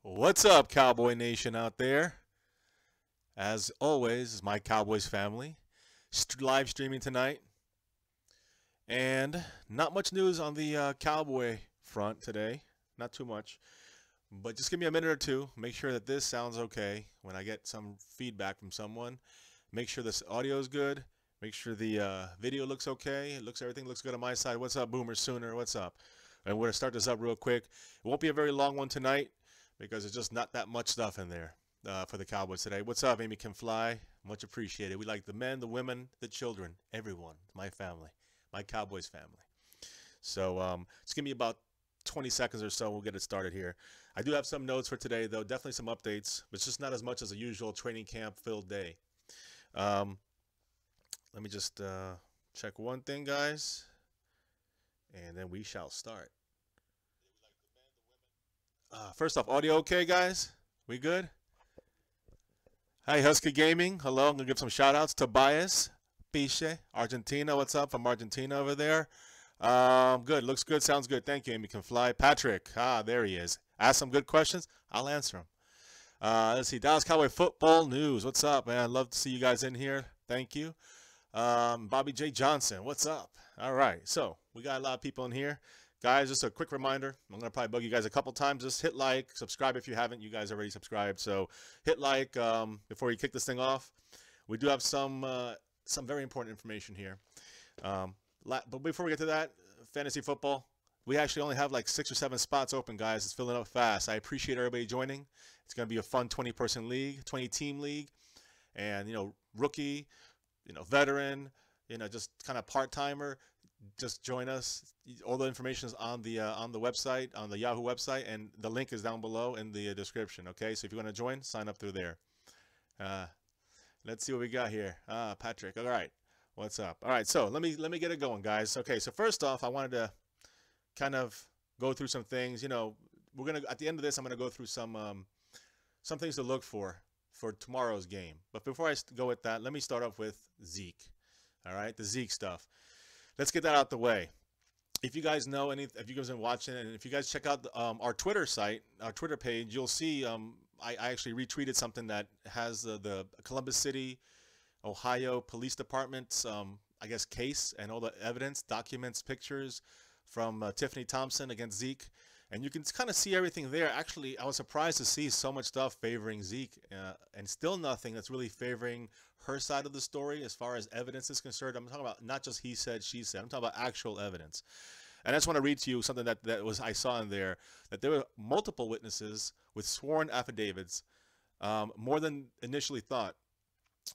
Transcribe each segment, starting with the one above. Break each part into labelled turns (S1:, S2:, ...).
S1: What's up, Cowboy Nation out there? As always, is my Cowboys family live streaming tonight, and not much news on the Cowboy front today. Not too much, but just give me a minute or two. Make sure that this sounds okay when I get some feedback from someone. Make sure this audio is good. Make sure the video looks okay. Everything looks good on my side. What's up, Boomer Sooner? What's up? And we're gonna start this up real quick. It won't be a very long one tonight, because there's just not that much stuff in there for the Cowboys today. What's up, Amy Can Fly? Much appreciated. We like the men, the women, the children, everyone. My family, my Cowboys family. So just give me about 20 seconds or so. We'll get it started here. I do have some notes for today, though. Definitely some updates, but it's just not as much as a usual training camp filled day. Let me just check one thing, guys, and then we shall start. First off, audio okay, guys? We good? Hi, Husky Gaming. Hello. I'm going to give some shout-outs. Tobias, Piche, Argentina. What's up from Argentina over there? Good. Looks good. Sounds good. Thank you, Amy Can Fly. Patrick. There he is. Ask some good questions. I'll answer them. Let's see. Dallas Cowboy football news. What's up, man? I'd love to see you guys in here. Thank you. Bobby J. Johnson. What's up? All right. So we got a lot of people in here. Guys, just a quick reminder. I'm going to probably bug you guys a couple times. Just hit like, subscribe if you haven't. You guys already subscribed. So hit like before you kick this thing off. We do have some very important information here. But before we get to that, fantasy football, we actually only have like 6 or 7 spots open, guys. It's filling up fast. I appreciate everybody joining. It's going to be a fun 20-person league, 20-team league. And, rookie, veteran, just kind of part-timer. Just join us. All the information is on the website, on the Yahoo website, and the link is down below in the description. Okay, so if you want to join, sign up through there. Let's see what we got here. Patrick. All right, what's up? All right, so let me get it going, guys. Okay, so first off, I wanted to kind of go through some things. We're gonna at the end of this, I'm gonna go through some things to look for tomorrow's game. But before I go with that, let me start off with Zeke. All right, the Zeke stuff. Let's get that out the way. If you guys know if you guys have been watching, and if you guys check out our Twitter site, our Twitter page, you'll see I actually retweeted something that has the Columbus City, Ohio Police Department's I guess case and all the evidence, documents, pictures from Tiffany Thompson against Zeke, and you can kind of see everything there. Actually, I was surprised to see so much stuff favoring Zeke, and still nothing that's really favoring her side of the story as far as evidence is concerned. I'm talking about not just he said, she said. I'm talking about actual evidence. And I just want to read to you something that I saw in there, that there were multiple witnesses with sworn affidavits, more than initially thought.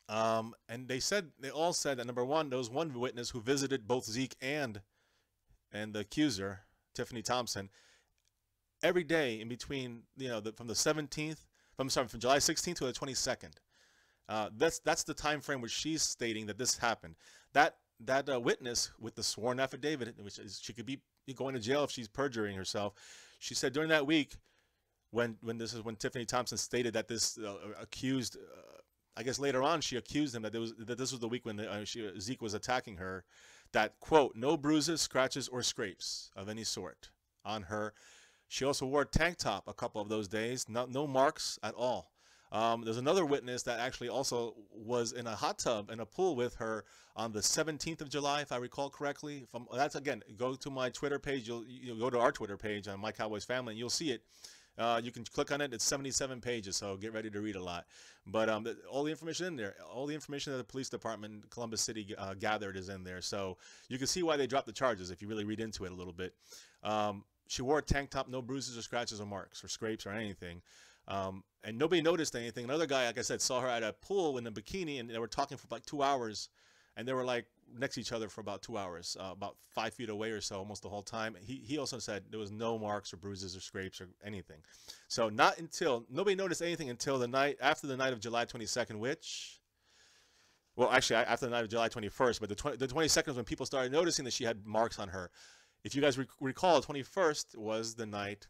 S1: And they all said that, number one, there was one witness who visited both Zeke and the accuser, Tiffany Thompson, every day in between, from the 17th, from July 16th to the 22nd. That's the time frame which she's stating that this happened. That witness with the sworn affidavit, which is she could be going to jail if she's perjuring herself. She said during that week, when Tiffany Thompson stated that this accused, I guess later on she accused him that this was the week when Zeke was attacking her, that quote, no bruises, scratches, or scrapes of any sort on her. She also wore a tank top a couple of those days, no marks at all. There's another witness that actually also was in a hot tub in a pool with her on the 17th of July, if I recall correctly. That's, again, go to my Twitter page. You'll go to our Twitter page on My Cowboys Family, and you'll see it. You can click on it. It's 77 pages, so get ready to read a lot. But all the information in there, all the information that the police department, Columbus City, gathered is in there. So you can see why they dropped the charges if you really read into it a little bit. She wore a tank top, no bruises or scratches or marks or scrapes or anything. And nobody noticed anything. Another guy, like I said, saw her at a pool in a bikini, and they were talking for like 2 hours, and they were like next to each other for about 2 hours, about 5 feet away or so, almost the whole time. He also said there was no marks or bruises or scrapes or anything. So nobody noticed anything until after the night of July 22nd, after the night of July 21st, but the 22nd was when people started noticing that she had marks on her. If you guys recall, the 21st was the night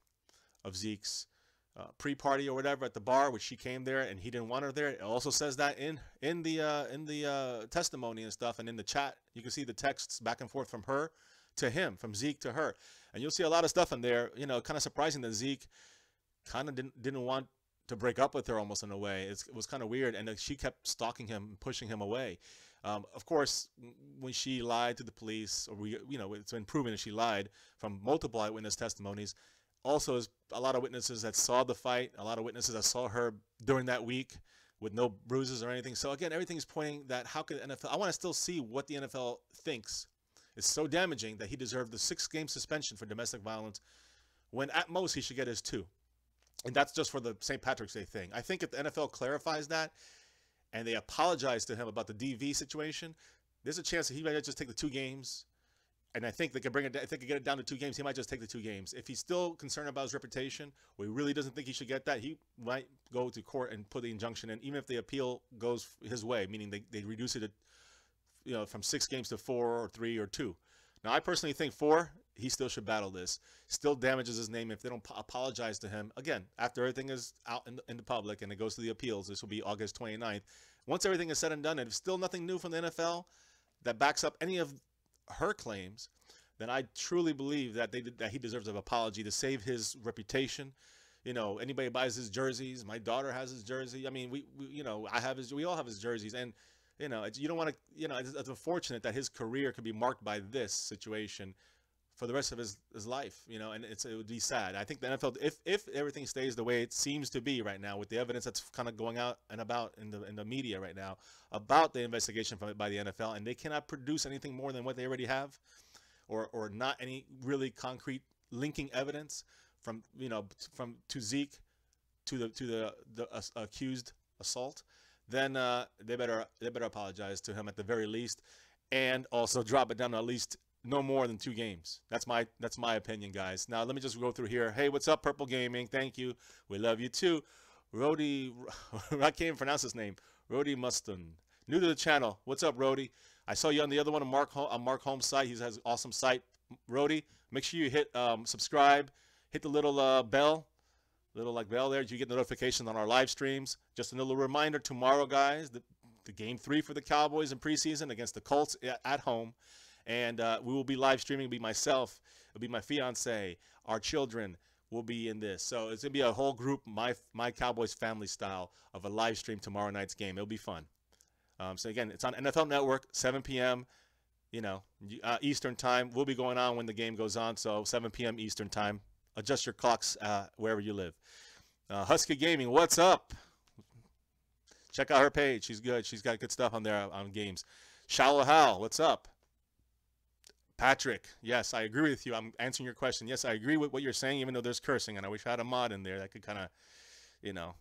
S1: of Zeke's pre-party or whatever at the bar, which she came there and he didn't want her there. It also says that in the testimony and stuff, and in the chat you can see the texts back and forth from her to him, from Zeke to her, and you'll see a lot of stuff in there. Kind of surprising that Zeke kind of didn't want to break up with her almost in a way. It was kind of weird, and she kept stalking him and pushing him away. Of course, when she lied to the police, or it's been proven that she lied from multiple eyewitness testimonies. Also, there's a lot of witnesses that saw the fight, a lot of witnesses that saw her during that week with no bruises or anything. So again, everything's pointing that how could the NFL? I want to still see what the NFL thinks is so damaging that he deserved the 6-game suspension for domestic violence, when at most he should get his 2. And that's just for the St. Patrick's Day thing. I think if the NFL clarifies that and they apologize to him about the DV situation, there's a chance that he might just take the 2 games. And I think they could bring it. If they could get it down to 2 games, he might just take the 2 games. If he's still concerned about his reputation, or he really doesn't think he should get that, he might go to court and put the injunction in, even if the appeal goes his way, meaning they reduce it, from 6 games to 4 or 3 or 2. Now, I personally think 4. He still should battle this. Still damages his name if they don't apologize to him. Again, after everything is out in the public and it goes to the appeals, this will be August 29th. Once everything is said and done, and if still nothing new from the NFL that backs up any of her claims, then I truly believe that he deserves an apology to save his reputation. Anybody buys his jerseys. My daughter has his jersey. I mean, we all have his jerseys, and you don't want to. It's unfortunate that his career could be marked by this situation for the rest of his life. And it would be sad. I think the NFL, if everything stays the way it seems to be right now, with the evidence that's kind of going out and about in the media right now about the investigation by the NFL, and they cannot produce anything more than what they already have, or not any really concrete linking evidence from to Zeke to the accused assault, then they better apologize to him at the very least, and also drop it down to at least no more than 2 games. That's my opinion, guys. Now let me just go through here. Hey, what's up, Purple Gaming? Thank you. We love you too. Rody, I can't even pronounce his name. Rody Muston, new to the channel. What's up, Rody? I saw you on the other one on Mark Holmes' site. He has an awesome site. Rody, make sure you hit subscribe, hit the little bell, bell there. You get notifications on our live streams. Just a little reminder, tomorrow, guys, the game 3 for the Cowboys in preseason against the Colts at home. And we will be live streaming. It'll be myself. It'll be my fiance. Our children will be in this. So it's going to be a whole group, my Cowboys family style, of a live stream tomorrow night's game. It'll be fun. So, again, it's on NFL Network, 7 p.m., Eastern time. We'll be going on when the game goes on, so 7 p.m. Eastern time. Adjust your clocks wherever you live. Husky Gaming, what's up? Check out her page. She's good. She's got good stuff on there on games. Shallow Hal, what's up? Patrick, yes, I agree with you. I'm answering your question. Yes, I agree with what you're saying, even though there's cursing, and I wish I had a mod in there that could kind of,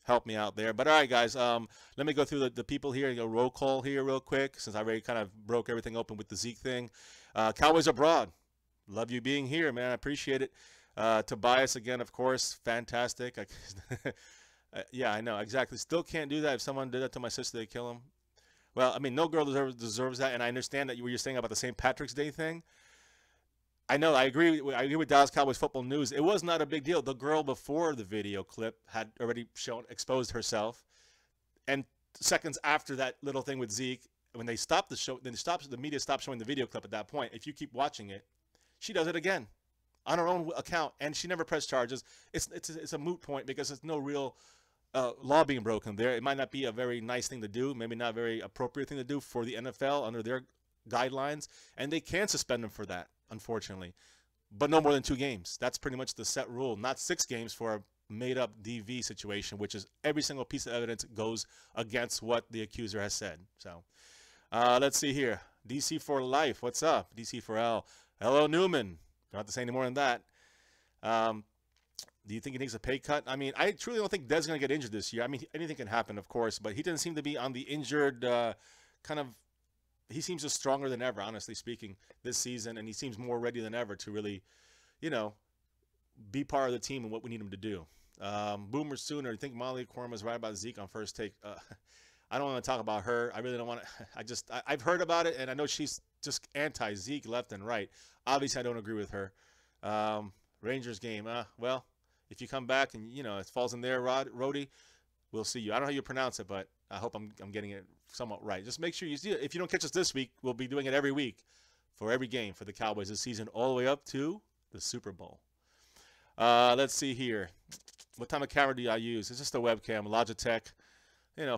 S1: help me out there. But all right, guys, let me go through the people here. Roll call here real quick, since I already kind of broke everything open with the Zeke thing. Cowboys Abroad, love you being here, man. I appreciate it. Tobias, again, of course, fantastic. Yeah, I know, exactly. Still can't do that. If someone did that to my sister, they'd kill him. Well, I mean, no girl deserves that, and I understand that what you're saying about the St. Patrick's Day thing. I know, I agree with Dallas Cowboys Football News. It was not a big deal. The girl before the video clip had already exposed herself, and seconds after that little thing with Zeke, when they stopped the show, the media stopped showing the video clip at that point. If you keep watching it, she does it again on her own account, and she never pressed charges. It's a moot point because there's no real law being broken there. It might not be a very nice thing to do, maybe not a very appropriate thing to do for the NFL under their guidelines, and they can suspend them for that, unfortunately, but no more than 2 games. That's pretty much the set rule, not 6 games for a made-up DV situation, which is every single piece of evidence goes against what the accuser has said. So let's see here. DC for life, what's up? DC for L. Hello, Newman. Don't have to say any more than that. Do you think he takes a pay cut? I mean, I truly don't think Dez going to get injured this year. I mean, anything can happen, of course, but he doesn't seem to be on the injured kind of – he seems just stronger than ever, honestly speaking, this season, and he seems more ready than ever to really, be part of the team and what we need him to do. Boomer Sooner, you think Molly Quorum is right about Zeke on First Take? I don't want to talk about her. I really don't want to – I've heard about it, and I know she's just anti-Zeke left and right. Obviously, I don't agree with her. Rangers game, well – if you come back and, it falls in there, Rody, we'll see you. I don't know how you pronounce it, but I hope I'm getting it somewhat right. Just make sure you see it. If you don't catch us this week, we'll be doing it every week for every game for the Cowboys this season all the way up to the Super Bowl. Let's see here. What type of camera do I use? It's just a webcam, Logitech,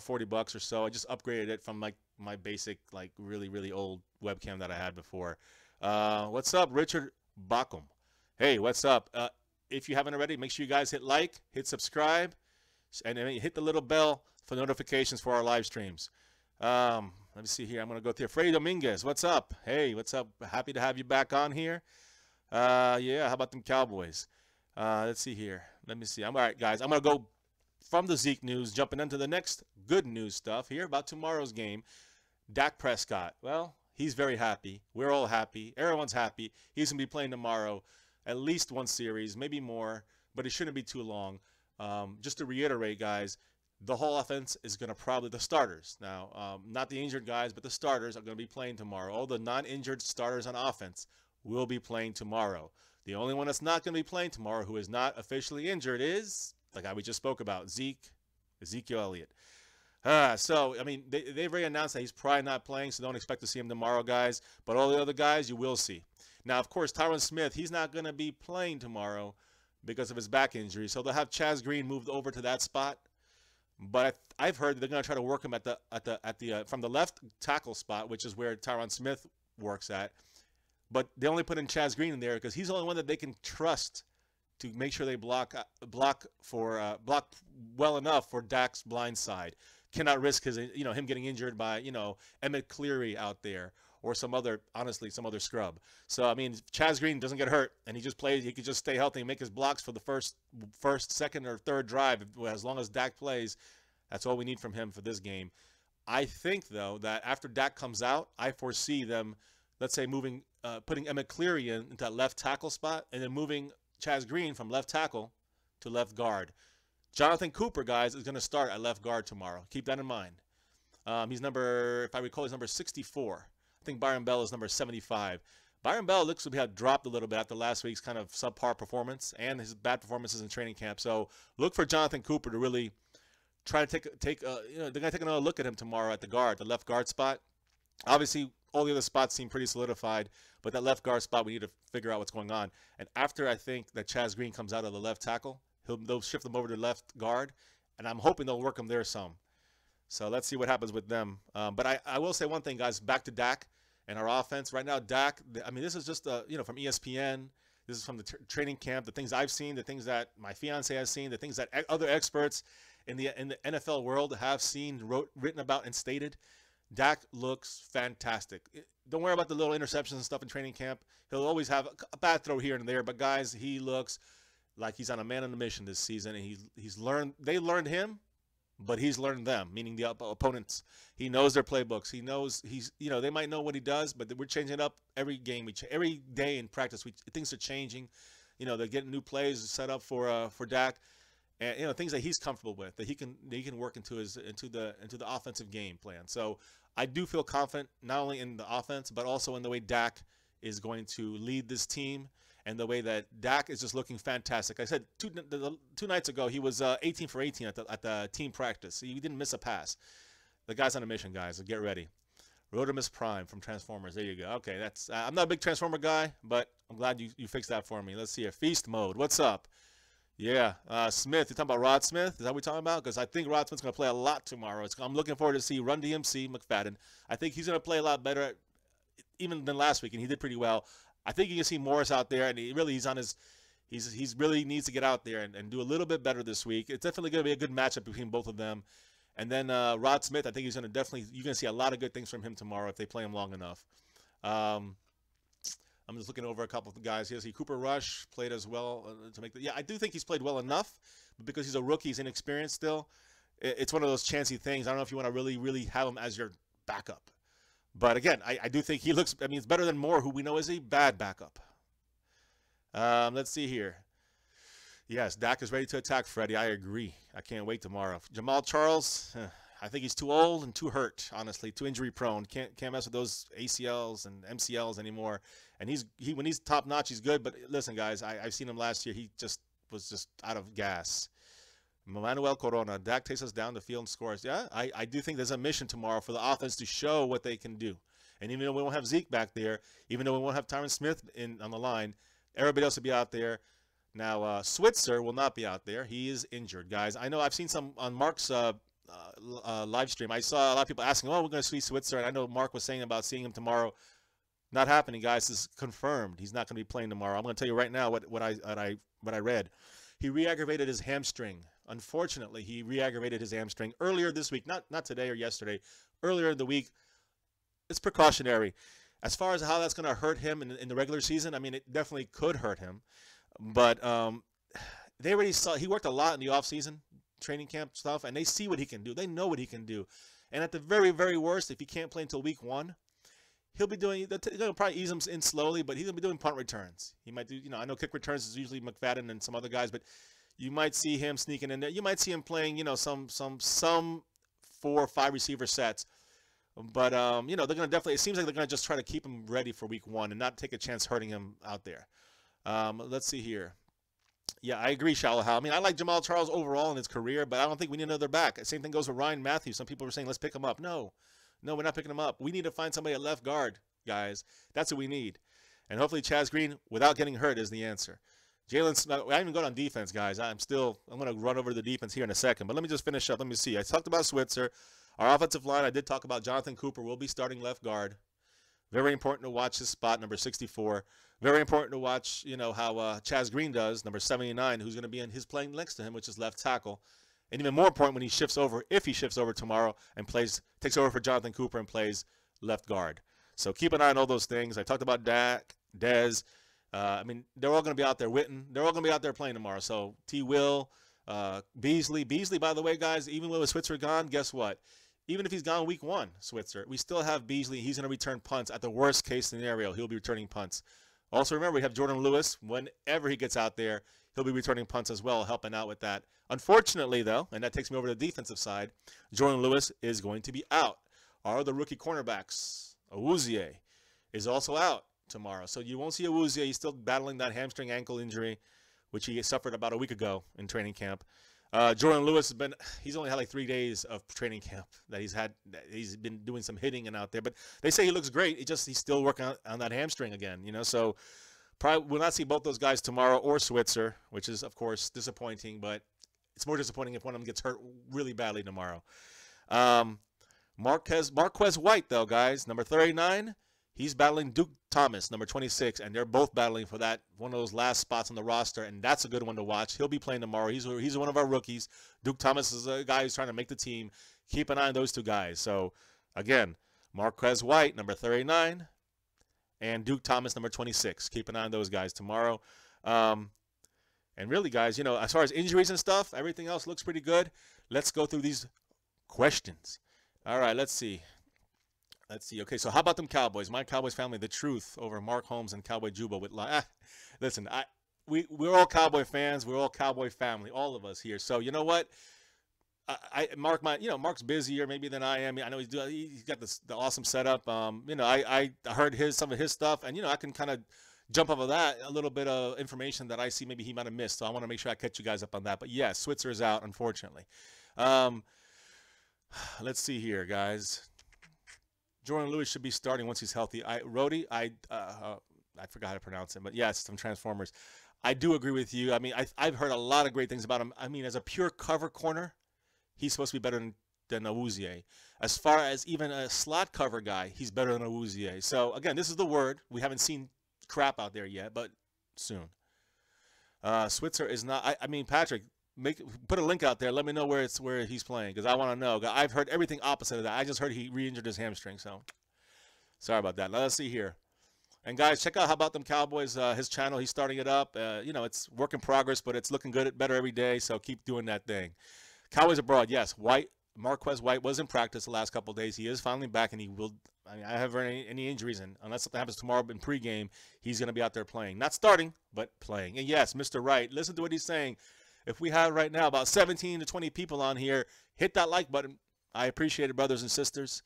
S1: 40 bucks or so. I just upgraded it from like my basic, like really old webcam that I had before. What's up, Richard Bacum? Hey, what's up? If you haven't already, make sure you guys hit like, hit subscribe, and then hit the little bell for notifications for our live streams. Let me see here. I'm going to go through. Freddy Dominguez, what's up? Hey, what's up? Happy to have you back on here. Yeah, how about them Cowboys? Let's see here. Let me see. All right, guys. I'm going to go from the Zeke news, jumping into the next good news stuff here about tomorrow's game. Dak Prescott. Well, he's very happy. We're all happy. Everyone's happy. He's going to be playing tomorrow at least one series, maybe more, but it shouldn't be too long. Just to reiterate, guys, the whole offense is going to probably, the starters now, not the injured guys, but the starters are going to be playing tomorrow. All the non-injured starters on offense will be playing tomorrow. The only one that's not going to be playing tomorrow who is not officially injured is the guy we just spoke about, Ezekiel Elliott. So, I mean, they've already announced that he's probably not playing, so don't expect to see him tomorrow, guys. But all the other guys, you will see. Now, of course, Tyron Smith, he's not going to be playing tomorrow because of his back injury. So they'll have Chaz Green moved over to that spot. But I've heard that they're going to try to work him from the left tackle spot, which is where Tyron Smith works at. But they only put in Chaz Green in there because he's the only one that they can trust to make sure they block well enough for Dak's blind side. Cannot risk him getting injured by Emmett Cleary out there or some other scrub. So I mean, Chaz Green doesn't get hurt and he just plays. He could just stay healthy and make his blocks for the first, second, or third drive as long as Dak plays. That's all we need from him for this game. I think though that after Dak comes out, I foresee them, let's say, putting Emmett Cleary into that left tackle spot and then moving Chaz Green from left tackle to left guard. Jonathan Cooper, guys, is going to start at left guard tomorrow. Keep that in mind. If I recall, he's number 64. I think Byron Bell is number 75. Byron Bell looks to have dropped a little bit after last week's kind of subpar performance and his bad performances in training camp. So look for Jonathan Cooper to really try to they're going to take another look at him tomorrow at the left guard spot. Obviously, all the other spots seem pretty solidified, but that left guard spot, we need to figure out what's going on. And after I think that Chaz Green comes out of the left tackle, they'll shift them over to left guard, and I'm hoping they'll work him there some. So let's see what happens with them. But I will say one thing, guys, back to Dak and our offense. Right now, Dak, I mean, this is just, from ESPN. This is from the training camp, the things I've seen, the things that my fiance has seen, the things that other experts in the NFL world have seen, written about, and stated. Dak looks fantastic. Don't worry about the little interceptions and stuff in training camp. He'll always have a bad throw here and there, but guys, he looks like he's on a man on a mission this season, and they learned him, but he's learned them, meaning the opponents. He knows their playbooks. He knows they might know what he does, but we're changing it up every game. Every day in practice, things are changing. They're getting new plays set up for Dak, and things that he's comfortable with, that he can work into the offensive game plan. So I do feel confident not only in the offense, but also in the way Dak is going to lead this team. And the way that Dak is just looking fantastic. I said two nights ago, he was 18 for 18 at the team practice. He didn't miss a pass. The guy's on a mission, guys. So get ready. Rodimus Prime from Transformers. There you go. Okay, that's. I'm not a big Transformer guy, but I'm glad you fixed that for me. Let's see here. Feast mode. What's up? Yeah, Smith. You talking about Rod Smith? Is that what we're talking about? Because I think Rod Smith's going to play a lot tomorrow. I'm looking forward to see Run DMC McFadden. I think he's going to play a lot better even than last week, and he did pretty well. I think you can see Morris out there, and he's really needs to get out there and do a little bit better this week. It's definitely going to be a good matchup between both of them. And then Rod Smith, I think you're going to see a lot of good things from him tomorrow if they play him long enough. I'm just looking over a couple of the guys here. See, Cooper Rush played as well to make the. Yeah, I do think he's played well enough, but because he's a rookie, he's inexperienced still. It's one of those chancy things. I don't know if you want to really have him as your backup. But again, I do think he looks. I mean, it's better than Moore, who we know is a bad backup. Let's see here. Yes, Dak is ready to attack Freddie. I agree. I can't wait tomorrow. Jamal Charles, I think he's too old and too hurt, honestly, too injury prone. Can't mess with those ACLs and MCLs anymore. And when he's top notch, he's good. But listen, guys, I've seen him last year. He was just out of gas. Manuel Corona, Dak takes us down the field and scores. Yeah, I do think there's a mission tomorrow for the offense to show what they can do. And even though we won't have Zeke back there, even though we won't have Tyron Smith on the line, everybody else will be out there. Now, Switzer will not be out there. He is injured, guys. I know I've seen some on Mark's live stream. I saw a lot of people asking, "Oh, we're going to see Switzer," and I know Mark was saying about seeing him tomorrow. Not happening, guys. This is confirmed. He's not going to be playing tomorrow. I'm going to tell you right now what I read. He re-aggravated his hamstring. Unfortunately, he re-aggravated his hamstring earlier this week. Not today or yesterday. Earlier in the week. It's precautionary. As far as how that's going to hurt him in the regular season, I mean, it definitely could hurt him. But they already saw he worked a lot in the offseason, training camp stuff, and they see what he can do. They know what he can do. And at the very, very worst, if he can't play until week 1, he'll be doing, they'll probably ease him in slowly, but he's going to be doing punt returns. He might do, I know kick returns is usually McFadden and some other guys, but you might see him sneaking in there. You might see him playing, some 4 or 5 receiver sets. But, they're going to definitely, it seems like they're going to just try to keep him ready for week 1 and not take a chance hurting him out there. Let's see here. Yeah, I agree, Shallow Hal. I mean, I like Jamal Charles overall in his career, but I don't think we need another back. Same thing goes with Ryan Matthews. Some people were saying, let's pick him up. No, we're not picking him up. We need to find somebody at left guard, guys. That's what we need. And hopefully Chaz Green, without getting hurt, is the answer. Jalen, I haven't even gone on defense, guys. I'm going to run over the defense here in a second. But let me just finish up. Let me see. I talked about Switzer. Our offensive line, I did talk about Jonathan Cooper will be starting left guard. Very important to watch his spot, number 64. Very important to watch, how Chaz Green does, number 79, who's going to be in his playing next to him, which is left tackle. And even more important when he shifts over, if he shifts over tomorrow and takes over for Jonathan Cooper and plays left guard. So keep an eye on all those things. I talked about Dak, Dez. I mean, they're all going to be out there. Witten, they're all going to be out there playing tomorrow. So T. Will, Beasley. Beasley, by the way, guys, even with Switzer gone, guess what? Even if he's gone week 1, Switzer, we still have Beasley. He's going to return punts. At the worst case scenario, he'll be returning punts. Also, remember, we have Jordan Lewis. Whenever he gets out there, he'll be returning punts as well, helping out with that. Unfortunately, though, and that takes me over to the defensive side, Jordan Lewis is going to be out. Our other rookie cornerbacks, Awuzie, is also out tomorrow. So you won't see Awuzie. He's still battling that hamstring ankle injury, which he suffered about a week ago in training camp. Jordan Lewis he's only had like 3 days of training camp that he's been doing some hitting and out there, but they say he looks great. He's still working on that hamstring again, so probably we'll not see both those guys tomorrow or Switzer, which is of course disappointing, but it's more disappointing if one of them gets hurt really badly tomorrow. Marquez White though, guys, number 39, he's battling Duke Thomas, number 26, and they're both battling for that one of those last spots on the roster, and that's a good one to watch. He'll be playing tomorrow. He's one of our rookies. Duke Thomas is a guy who's trying to make the team. Keep an eye on those two guys. So, again, Marquez White, number 39, and Duke Thomas, number 26. Keep an eye on those guys tomorrow. And really, guys, as far as injuries and stuff, everything else looks pretty good. Let's go through these questions. All right, let's see. Okay, so how about them Cowboys? My Cowboys family, the truth over Mark Holmes and Cowboy Juba with listen, we're all Cowboy fans. We're all Cowboy family, all of us here. So you know what? Mark's busier maybe than I am. I know he's got the awesome setup. I heard some of his stuff, and I can kind of jump off of that a little bit of information that I see maybe he might have missed. So I want to make sure I catch you guys up on that. But yes, Switzer is out, unfortunately. Let's see here, guys. Jordan Lewis should be starting once he's healthy. Rhodey, I forgot how to pronounce it, but yes, from Transformers. I do agree with you. I mean, I've heard a lot of great things about him. I mean, as a pure cover corner, he's supposed to be better than Awuzie. As far as even a slot cover guy, he's better than Awuzie. So, again, this is the word. We haven't seen crap out there yet, but soon. Switzer is not – I mean, Patrick, put a link out there. Let me know where he's playing because I want to know. I've heard everything opposite of that. I just heard he re-injured his hamstring, so sorry about that. Now, let's see here. And, guys, check out How About Them Cowboys, his channel. He's starting it up. It's work in progress, but it's looking better every day, so keep doing that thing. Cowboys abroad, yes. Marquez White was in practice the last couple of days. He is finally back, and he will – I haven't heard any injuries, and unless something happens tomorrow in pregame, he's going to be out there playing. Not starting, but playing. And, yes, Mr. Wright, listen to what he's saying. If we have right now about 17 to 20 people on here, hit that like button. I appreciate it, brothers and sisters.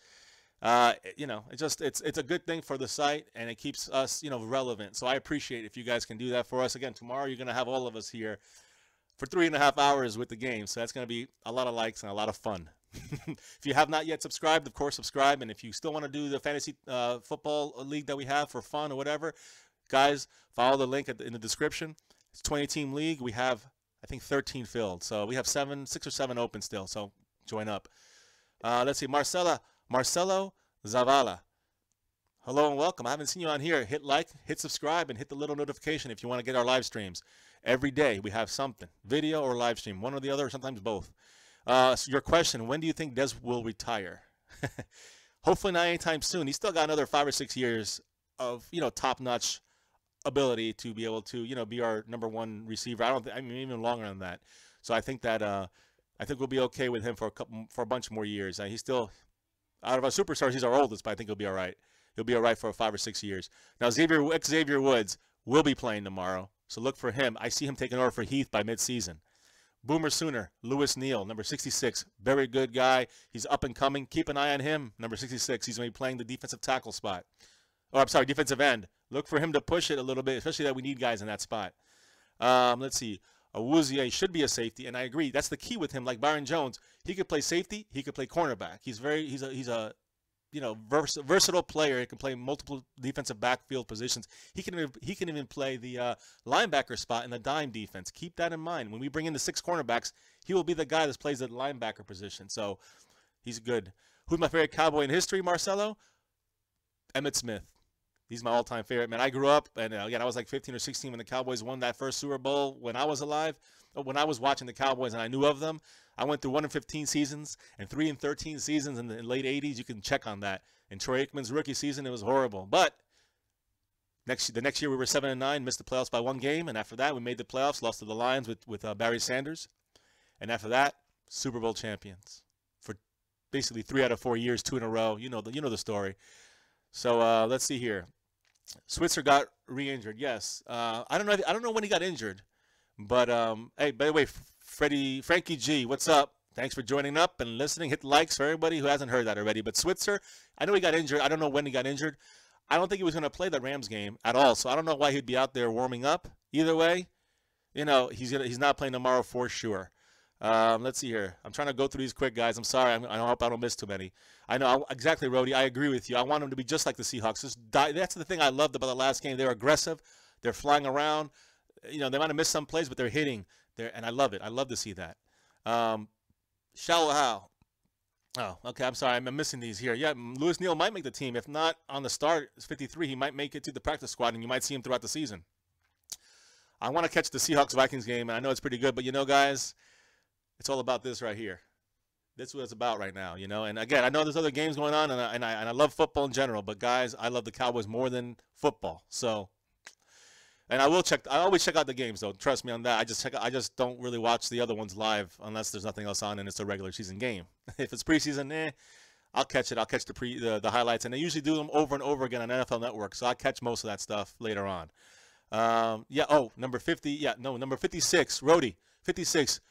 S1: It's a good thing for the site, and it keeps us, relevant. So I appreciate it if you guys can do that for us. Again, tomorrow you're going to have all of us here for 3.5 hours with the game. So that's going to be a lot of likes and a lot of fun. If you have not yet subscribed, of course, subscribe. And if you still want to do the fantasy football league that we have for fun or whatever, guys, follow the link in the description. It's a 20-team league. We have, I think, 13 filled. So we have 6 or 7 open still. So join up. Let's see. Marcelo Zavala. Hello and welcome. I haven't seen you on here. Hit like, hit subscribe, and hit the little notification if you want to get our live streams. Every day we have something, video or live stream, one or the other, or sometimes both. So your question, when do you think Des will retire? Hopefully not anytime soon. He's still got another 5 or 6 years of, top-notch ability to be able to, be our #1 receiver. I mean, even longer than that. So I think that I think we'll be okay with him for a bunch more years. He's still, out of our superstars, he's our oldest, but I think he'll be all right. He'll be all right for 5 or 6 years. Now, Xavier Woods will be playing tomorrow, so look for him. I see him taking over for Heath by midseason. Boomer Sooner, Lewis Neal, number 66, very good guy. He's up and coming. Keep an eye on him, number 66. He's going to be playing the defensive tackle spot. Oh, I'm sorry, defensive end. Look for him to push it a little bit, especially that we need guys in that spot. Let's see. Awuzie should be a safety, and I agree. That's the key with him. Like Byron Jones, he could play safety. He could play cornerback. He's a versatile player. He can play multiple defensive backfield positions. He can even play the linebacker spot in the dime defense. Keep that in mind. When we bring in the 6 cornerbacks, he will be the guy that plays the linebacker position. So he's good. Who's my favorite Cowboy in history, Marcelo? Emmitt Smith. He's my all-time favorite, man. I grew up, and again, I was like 15 or 16 when the Cowboys won that first Super Bowl when I was alive. When I was watching the Cowboys and I knew of them, I went through 1-15 seasons and 3-13 seasons in the late 80s. You can check on that. In Troy Aikman's rookie season, it was horrible. But the next year we were 7-9, missed the playoffs by 1 game, and after that we made the playoffs, lost to the Lions with Barry Sanders, and after that, Super Bowl champions for basically 3 out of 4 years, 2 in a row. You know the story. So let's see here. Switzer got re-injured. Yes. I don't know when he got injured, but hey, by the way, Frankie G, what's up? Thanks for joining up and listening. Hit likes for everybody who hasn't heard that already. But Switzer, I know he got injured. I don't know when he got injured. I don't think he was going to play the Rams game at all. So I don't know why he'd be out there warming up. Either way, he's not playing tomorrow for sure. Let's see here. I'm trying to go through these quick, guys. I'm sorry. I hope I don't miss too many. I know exactly, Rhodey. I agree with you. I want them to be just like the Seahawks. That's the thing I loved about the last game. They're aggressive. They're flying around. They might have missed some plays, but they're hitting. And I love it. I love to see that. Shallow How. Oh, okay. I'm sorry. I'm missing these here. Yeah, Lewis Neal might make the team. If not on the start, it's 53. He might make it to the practice squad, and you might see him throughout the season. I want to catch the Seahawks-Vikings game, and I know it's pretty good, but guys, it's all about this right here. That's what it's about right now, And again, I know there's other games going on, and I love football in general, but guys, I love the Cowboys more than football. So, and I always check out the games, though. Trust me on that. I just don't really watch the other ones live unless there's nothing else on and it's a regular season game. If it's preseason, I'll catch it. I'll catch the highlights, and they usually do them over and over again on NFL Network. So I'll catch most of that stuff later on. Number 50. Yeah, no, number 56. Rhodey, 56.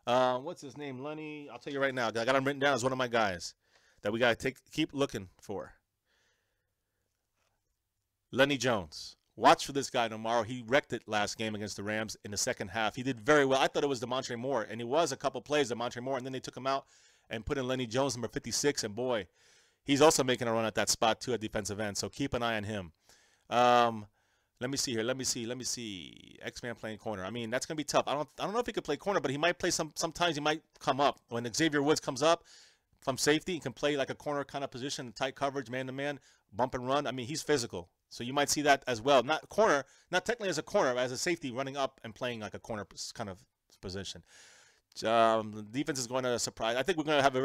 S1: What's his name? Lenny. I'll tell you right now. I got him written down as one of my guys that we got to keep looking for. Lenny Jones. Watch for this guy tomorrow. He wrecked it last game against the Rams in the second half. He did very well. I thought it was DeMontre Moore, and it was a couple plays, DeMontre Moore, and then they took him out and put in Lenny Jones, number 56, and boy, he's also making a run at that spot too at defensive end, so keep an eye on him. Let me see here. Let me see. X-Man playing corner. I mean, that's going to be tough. I don't know if he could play corner, but he might play sometimes he might come up. When Xavier Woods comes up from safety, he can play like a corner kind of position, tight coverage, man-to-man, bump and run. I mean, he's physical. So you might see that as well. Not technically as a corner, but as a safety running up and playing like a corner kind of position. The defense is going to surprise. I think we're going to have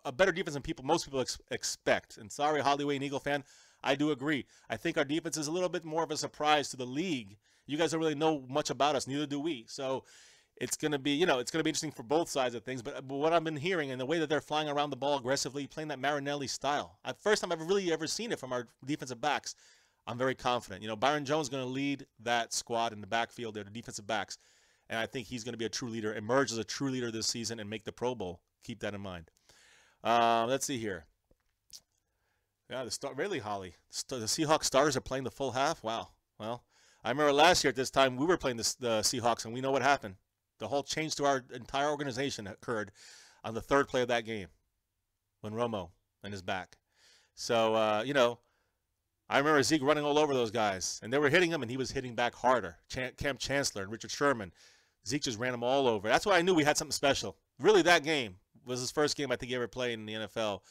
S1: a better defense than most people expect. And sorry, Hollyway and Eagle fan, I do agree. I think our defense is a little bit more of a surprise to the league. You guys don't really know much about us, neither do we. So it's going to be, it's going to be interesting for both sides of things. But what I've been hearing and the way that they're flying around the ball aggressively, playing that Marinelli style, first time I've really ever seen it from our defensive backs, I'm very confident. Byron Jones is going to lead that squad in the backfield there, the defensive backs. And I think he's going to be a true leader, emerge as a true leader this season and make the Pro Bowl. Keep that in mind. Let's see here. Yeah, really, Holly. The Seahawks starters are playing the full half? Wow. Well, I remember last year at this time we were playing the Seahawks, and we know what happened. The whole change to our entire organization occurred on the third play of that game when Romo and his back. So, I remember Zeke running all over those guys, and they were hitting him, and he was hitting back harder. Cam Chancellor and Richard Sherman. Zeke just ran them all over. That's why I knew we had something special. Really, that game was his first game I think he ever played in the NFL,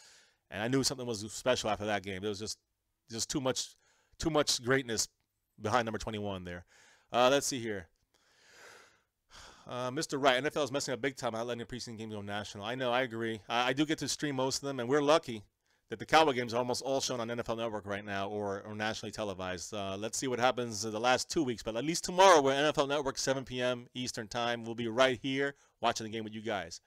S1: and I knew something was special after that game. There was just too much greatness behind number 21 there. Let's see here. Mr. Wright, NFL is messing up big time. Not letting the preseason games go national. I know, I agree. I do get to stream most of them, and we're lucky that the Cowboy games are almost all shown on NFL Network right now or nationally televised. Let's see what happens the last 2 weeks, but at least tomorrow we're NFL Network, 7 p.m. Eastern Time. We'll be right here watching the game with you guys.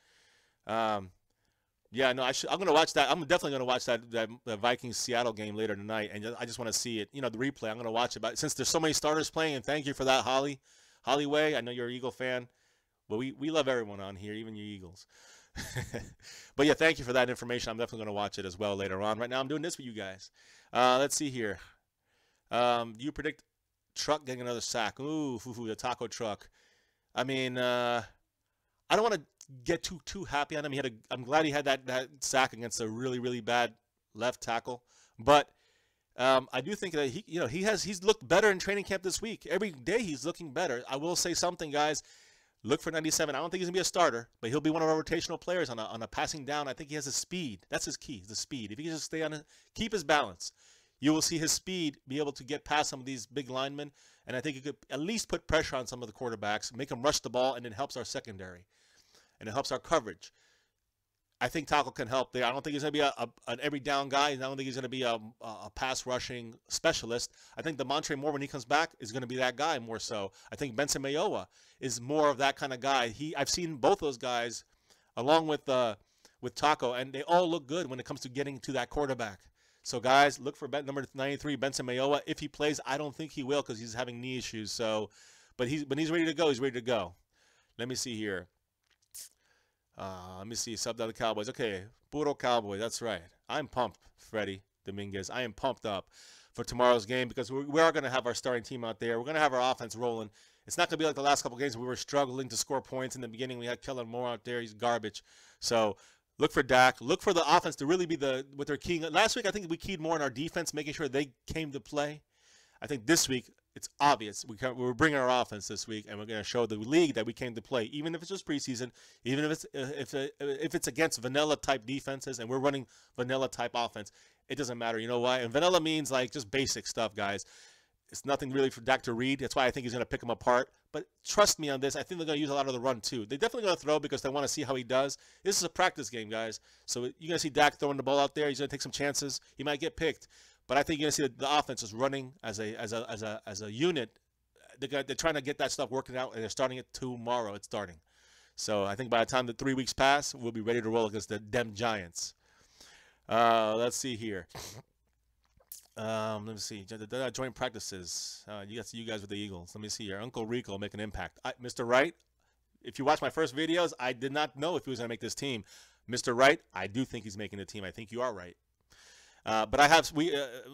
S1: Yeah, no, I'm going to watch that. I'm definitely going to watch that Vikings-Seattle game later tonight, and I just want to see it. You know, the replay. I'm going to watch it. But since there's so many starters playing, and thank you for that, Holly Way. I know you're an Eagle fan. But we love everyone on here, even you Eagles. But, yeah, thank you for that information. I'm definitely going to watch it as well later on. Right now I'm doing this with you guys. Let's see here. Do you predict Truck getting another sack? Ooh, the taco truck. I mean, I don't want to get too happy on him. I'm glad he had that sack against a really, really bad left tackle. But I do think that he's looked better in training camp this week. Every day he's looking better. I will say something, guys. Look for 97. I don't think he's going to be a starter, but he'll be one of our rotational players on a passing down. I think he has the speed. That's his key, the speed. If he can just keep his balance, you will see his speed be able to get past some of these big linemen, and I think it could at least put pressure on some of the quarterbacks, make them rush the ball, and it helps our secondary, and it helps our coverage. I think tackle can help there. I don't think he's going to be an every down guy. I don't think he's going to be a pass rushing specialist. I think DeMontre Moore, when he comes back, is going to be that guy more so. I think Benson Mayowa is more of that kind of guy. I've seen both those guys along with Taco, and they all look good when it comes to getting to that quarterback. So, guys, look for number 93, Benson Mayowa. If he plays, I don't think he will because he's having knee issues. So, but when he's ready to go, he's ready to go. Let me see here. Let me see. Sub the Cowboys. Okay, Puro Cowboy. That's right. I'm pumped, Freddie Dominguez. I am pumped up for tomorrow's game because we are going to have our starting team out there. We're going to have our offense rolling. It's not going to be like the last couple games where we were struggling to score points in the beginning. We had Kellen Moore out there. He's garbage. So look for Dak. Look for the offense to really be what they're keying. Last week, I think we keyed more on our defense, making sure they came to play. I think this week, it's obvious. We're bringing our offense this week, and we're going to show the league that we came to play, even if it's just preseason, even if it's against vanilla-type defenses, and we're running vanilla-type offense. It doesn't matter. You know why? And vanilla means, like, just basic stuff, guys. It's nothing really for Dak to read. That's why I think he's going to pick them apart. But trust me on this. I think they're going to use a lot of the run, too. They're definitely going to throw because they want to see how he does. This is a practice game, guys. So you're going to see Dak throwing the ball out there. He's going to take some chances. He might get picked. But I think you're going to see the offense is running as a unit. They're trying to get that stuff working out, and they're starting it tomorrow. It's starting. So I think by the time the 3 weeks pass, we'll be ready to roll against the Dem Giants. Let's see here. Let me see. Joint practices. You guys with the Eagles. Let me see here. Uncle Rico make an impact. Mr. Wright, if you watch my first videos, I did not know if he was going to make this team. Mr. Wright, I do think he's making the team. I think you are right. But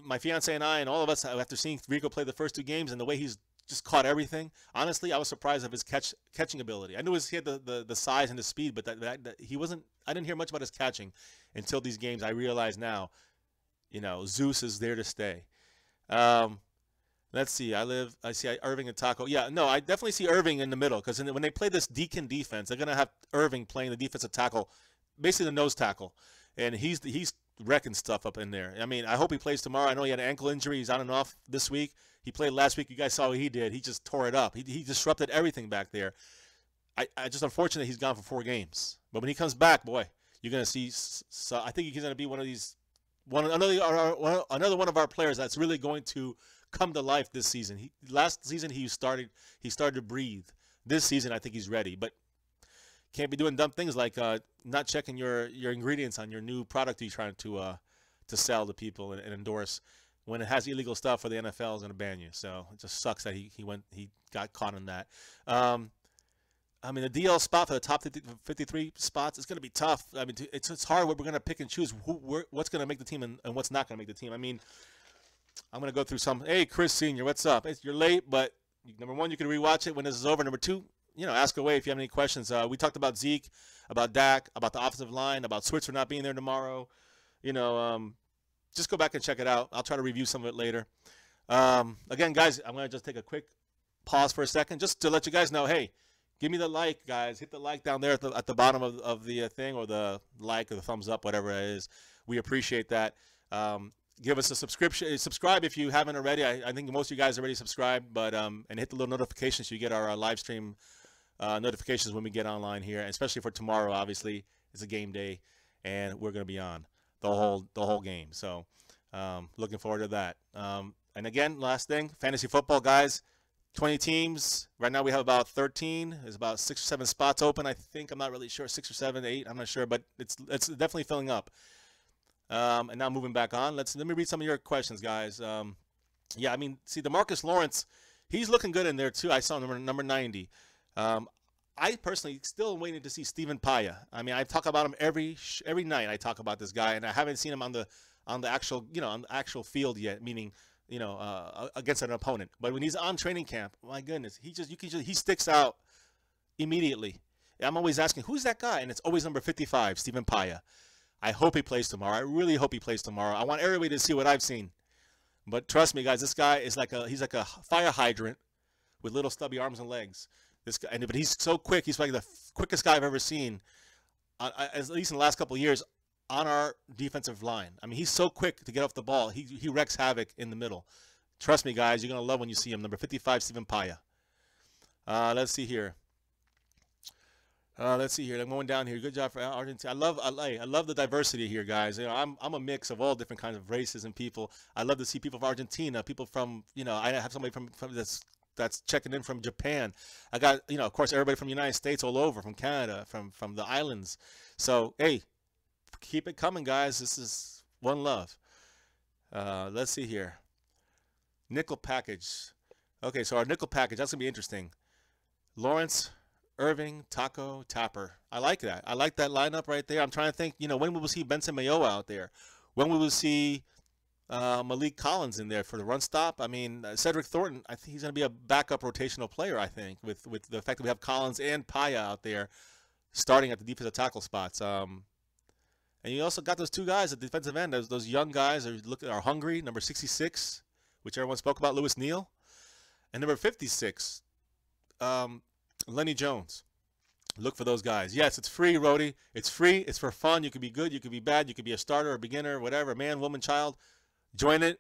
S1: my fiance and I and all of us, after seeing Rico play the first 2 games and the way he's just caught everything, honestly, I was surprised of his catching ability. I knew he had the size and the speed, but that he wasn't. I didn't hear much about his catching until these games. I realize now, Zeus is there to stay. Let's see. I see Irving and Taco. Yeah, no, I definitely see Irving in the middle because when they play this Deacon defense, they're gonna have Irving playing the defensive tackle, basically the nose tackle, and he's wrecking stuff up in there. I mean, I hope he plays tomorrow. I know he had an ankle injury. He's on and off this week. He played last week. You guys saw what he did. He just tore it up. He disrupted everything back there. I just unfortunate he's gone for 4 games. But when he comes back, boy, you're going to see. So I think he's going to be one of these, another one of our players that's really going to come to life this season. Last season he started to breathe. This season I think he's ready, but can't be doing dumb things like not checking your ingredients on your new product you're trying to sell to people and endorse. When it has illegal stuff, for the NFL is going to ban you. So it just sucks that he got caught in that. I mean, the DL spot for the top 53 spots is going to be tough. I mean, it's hard. We're going to pick and choose what's going to make the team and what's not going to make the team. I mean, I'm going to go through some. Hey, Chris Sr., what's up? You're late, but number 1, you can rewatch it when this is over. Number 2, ask away if you have any questions. We talked about Zeke, about Dak, about the offensive line, about Switzer not being there tomorrow. just go back and check it out. I'll try to review some of it later. Again, guys, I'm going to just take a quick pause for a second just to let you guys know, hey, give me the like, guys. Hit the like down there at the bottom of the thing, or the like or the thumbs up, whatever it is. We appreciate that. Give us a subscription. Subscribe if you haven't already. I think most of you guys already subscribed, but and hit the little notifications so you get our live stream notifications when we get online here, especially for tomorrow. Obviously, it's a game day, and we're going to be on the whole game. So, looking forward to that. And again, last thing, fantasy football, guys. 20 teams. Right now we have about 13. There's about 6 or 7 spots open. I think, I'm not really sure, 6 or 7, 8. I'm not sure, but it's definitely filling up. And now moving back on, let me read some of your questions, guys. Yeah, I mean, see, DeMarcus Lawrence, he's looking good in there too. I saw number 90. I personally still waiting to see Stephen Paya. I mean, I talk about him every night. I talk about this guy, and I haven't seen him on the actual on the actual field yet. Meaning, against an opponent. But when he's on training camp, my goodness, he sticks out immediately. I'm always asking, who's that guy? And it's always number 55, Stephen Paya. I hope he plays tomorrow. I really hope he plays tomorrow. I want everybody to see what I've seen. But trust me, guys, this guy is he's like a fire hydrant with little stubby arms and legs. This guy, but he's so quick. He's like the quickest guy I've ever seen, at least in the last couple of years, on our defensive line. I mean, he's so quick to get off the ball. He wrecks havoc in the middle. Trust me, guys, you're going to love when you see him. Number 55, Stephen Paya. Let's see here. I'm going down here. Good job for Argentina. I love the diversity here, guys. I'm a mix of all different kinds of races and people. I love to see people from Argentina, people from, I have somebody from that's checking in from Japan. I got, of course, everybody from the United States all over, from Canada, from the islands. So, hey, keep it coming, guys. This is one love. Let's see here. Nickel package. Okay, so our nickel package, that's going to be interesting. Lawrence, Irving, Taco, Tapper. I like that. I like that lineup right there. I'm trying to think, when will we see Benson Mayowa out there? When will we see Malik Collins in there for the run stop? I mean, Cedric Thornton, I think he's going to be a backup rotational player, I think, with the fact that we have Collins and Paya out there starting at the defensive tackle spots. And you also got those two guys at the defensive end, those young guys are hungry. Number 66, which everyone spoke about, Lewis Neal. And number 56, Lenny Jones. Look for those guys. Yes, it's free, Rhodey. It's free. It's for fun. You could be good. You could be bad. You could be a starter, a beginner, whatever, man, woman, child. Join it.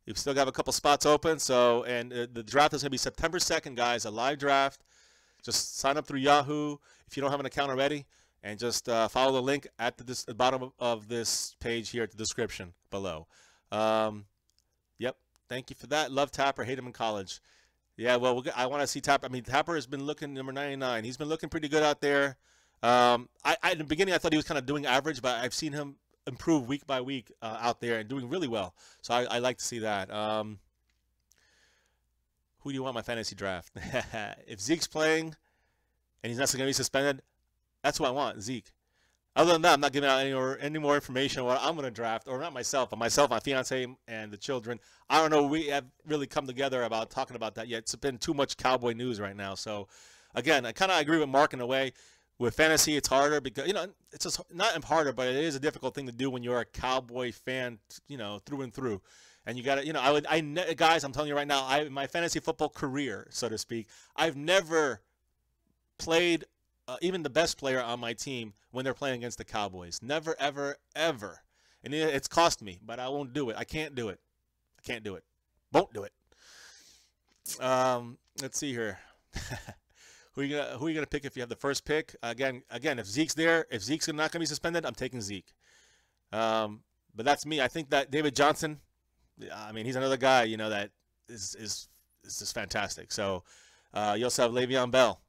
S1: You've still got a couple spots open. So, and the draft is going to be September 2nd, guys, a live draft. Just sign up through Yahoo if you don't have an account already, and just follow the link at the bottom of this page here at the description below. Yep. Thank you for that. Love Tapper. Hate him in college. Yeah, well, I want to see Tapper. I mean, Tapper has been looking number 99. He's been looking pretty good out there. In the beginning, I thought he was kind of doing average, but I've seen him improve week by week out there and doing really well. So I like to see that. Who do you want in my fantasy draft? If Zeke's playing and he's not going to be suspended, that's who I want, Zeke. Other than that, I'm not giving out any more information on what I'm going to draft, or not myself, but myself, my fiance, and the children. I don't know. We have really come together about talking about that yet. It's been too much Cowboy news right now. So, again, I kind of agree with Mark in a way. With fantasy, it's harder because, it's just not harder, but it is a difficult thing to do when you're a Cowboy fan, through and through. And you got to, guys, I'm telling you right now, in my fantasy football career, so to speak, I've never played even the best player on my team when they're playing against the Cowboys. Never, ever, ever. And it's cost me, but I won't do it. I can't do it. I can't do it. Won't do it. Let's see here. Who are you gonna pick if you have the first pick? Again, if Zeke's there, if Zeke's not gonna be suspended, I'm taking Zeke. But that's me. I think that David Johnson, I mean, he's another guy, that is just fantastic. So you also have Le'Veon Bell.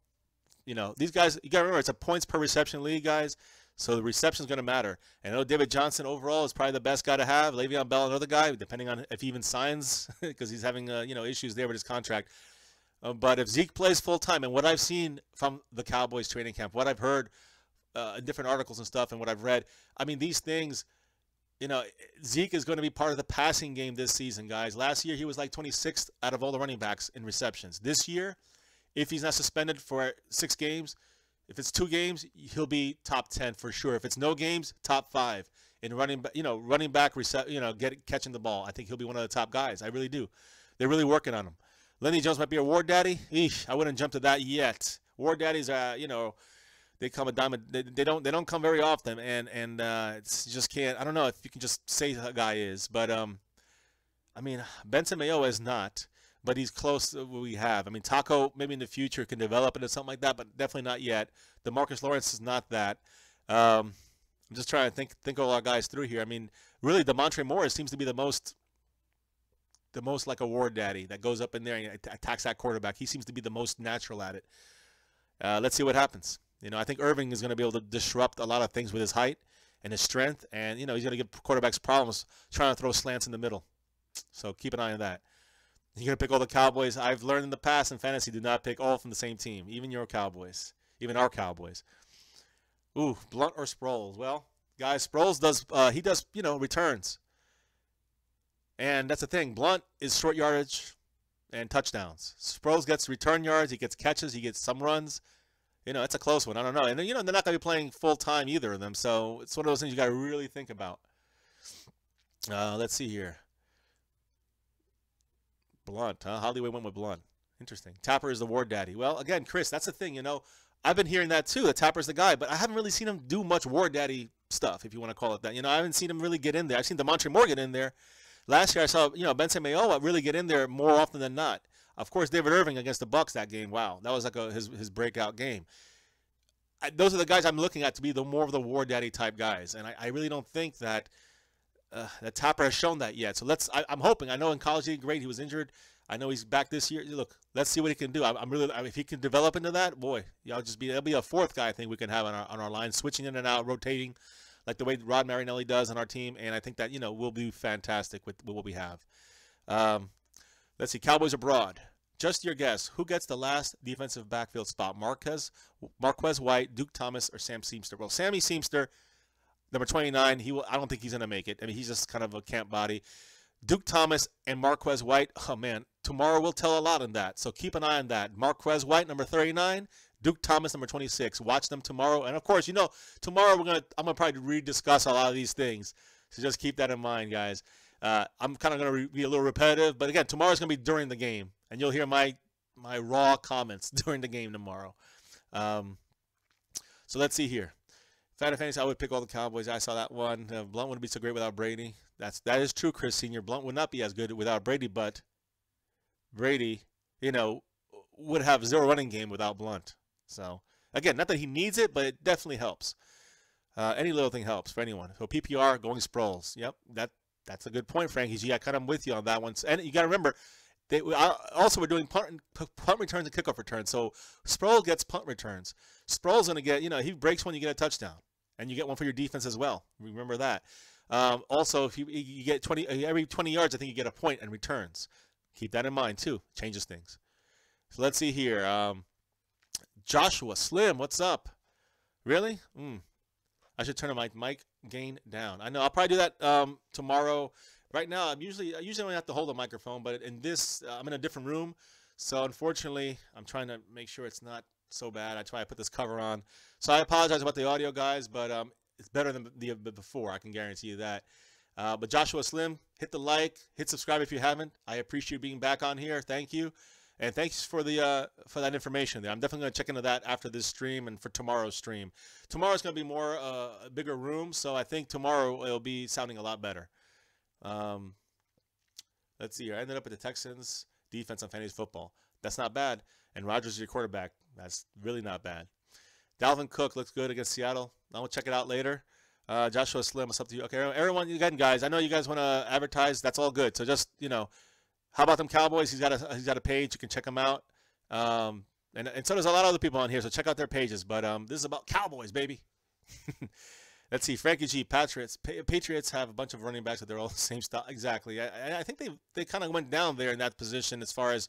S1: These guys, you got to remember, it's a points per reception league, guys. So the reception is going to matter. And I know David Johnson overall is probably the best guy to have. Le'Veon Bell, another guy, depending on if he even signs, because he's having issues there with his contract. But if Zeke plays full time, and what I've seen from the Cowboys training camp, what I've heard in different articles and stuff, and what I've read, I mean, these things, Zeke is going to be part of the passing game this season, guys. Last year he was like 26th out of all the running backs in receptions. This year, if he's not suspended for 6 games, if it's 2 games, he'll be top 10 for sure. If it's no games, top 5. in running back, catching the ball. I think he'll be one of the top guys. I really do. They're really working on him. Lenny Jones might be a war daddy. Eesh, I wouldn't jump to that yet. War daddies are, they come a dime. They don't come very often, and it's just can't. I don't know if you can just say who a guy is, but I mean, Benson Mayowa is not, but he's close to what we have. I mean, Taco maybe in the future can develop into something like that, but definitely not yet. DeMarcus Lawrence is not that. I'm just trying to think all our guys through here. I mean, really, DeMontre Morris seems to be the most like a war daddy that goes up in there and attacks that quarterback. He seems to be the most natural at it. Let's see what happens. I think Irving is going to be able to disrupt a lot of things with his height and his strength, and he's going to give quarterbacks problems trying to throw slants in the middle. So keep an eye on that. You're going to pick all the Cowboys. I've learned in the past in fantasy, do not pick all from the same team, even your Cowboys, even our Cowboys. Ooh, Blunt or Sproles? Well, guys, Sproles does returns. And that's the thing. Blunt is short yardage and touchdowns. Sproles gets return yards. He gets catches. He gets some runs. It's a close one. I don't know. And, they're not going to be playing full-time either of them. So it's one of those things you got to really think about. Let's see here. Blunt, huh? Holloway went with Blunt. Interesting. Tapper is the war daddy. Well, again, Chris, that's the thing. I've been hearing that too, that Tapper's the guy. But I haven't really seen him do much war daddy stuff, if you want to call it that. I haven't seen him really get in there. I've seen DeMontre Moore get in there. Last year I saw, Benson Mayowa really get in there more often than not. Of course, David Irving against the Bucs that game. Wow, that was like his breakout game. Those are the guys I'm looking at to be more of the war daddy type guys, and I really don't think that Tapper has shown that yet. So I'm hoping. I know in college he did great. He was injured. I know he's back this year. Look, let's see what he can do. If he can develop into that, boy, there'll be a fourth guy I think we can have on our line, switching in and out, rotating, like the way Rod Marinelli does on our team, and I think that we'll be fantastic with what we have. Let's see, Cowboys abroad. Just your guess. Who gets the last defensive backfield spot? Marquez White, Duke Thomas, or Sam Seamster? Well, Sammy Seamster, number 29. I don't think he's gonna make it. I mean, he's just kind of a camp body. Duke Thomas and Marquez White. Oh man, tomorrow will tell a lot on that. So keep an eye on that. Marquez White, number 39. Duke Thomas, number 26. Watch them tomorrow. And of course, tomorrow I'm gonna probably rediscuss a lot of these things. So just keep that in mind, guys. I'm kind of gonna be a little repetitive, but again, tomorrow's gonna be during the game, and you'll hear my raw comments during the game tomorrow. So let's see here. Fantasy, I would pick all the Cowboys. I saw that one. Blunt wouldn't be so great without Brady. That is true, Chris Senior. Blunt would not be as good without Brady, but Brady, would have zero running game without Blunt. So again, not that he needs it, but it definitely helps. Any little thing helps for anyone. So PPR going Sproles. Yep, that's a good point, Frankie G. I kind of with you on that one. And you got to remember, we're doing punt returns and kickoff returns. So Sproles gets punt returns. Sproles going to get, he breaks one, you get a touchdown. And you get one for your defense as well. Remember that. Also, if you get every 20 yards, I think you get a point and returns. Keep that in mind, too. Changes things. So let's see here. Joshua Slim, what's up? Really? I should turn my mic gain down. I know. I'll probably do that tomorrow. Right now, I usually only have to hold a microphone, but in this, I'm in a different room. So unfortunately, I'm trying to make sure it's not so bad. I try to put this cover on. So I apologize about the audio, guys, but it's better than the before. I can guarantee you that. But Joshua Slim, hit the like, hit subscribe if you haven't. I appreciate being back on here. Thank you. And thanks for that information there. I'm definitely going to check into that after this stream and for tomorrow's stream. Tomorrow's going to be more a bigger room, so I think tomorrow it'll be sounding a lot better. Let's see here. I ended up with the Texans defense on fantasy football. That's not bad. And Rodgers is your quarterback. That's really not bad. Dalvin Cook looks good against Seattle. I'll check it out later. Joshua Slim, what's up to you? Okay, everyone, again, guys, I know you guys want to advertise. That's all good. So just, how about them Cowboys? He's got a page. You can check them out. And so does a lot of other people on here. So check out their pages. But this is about Cowboys, baby. Let's see. Frankie G. Patriots have a bunch of running backs, but they're all the same style. Exactly. I think they kind of went down there in that position as far as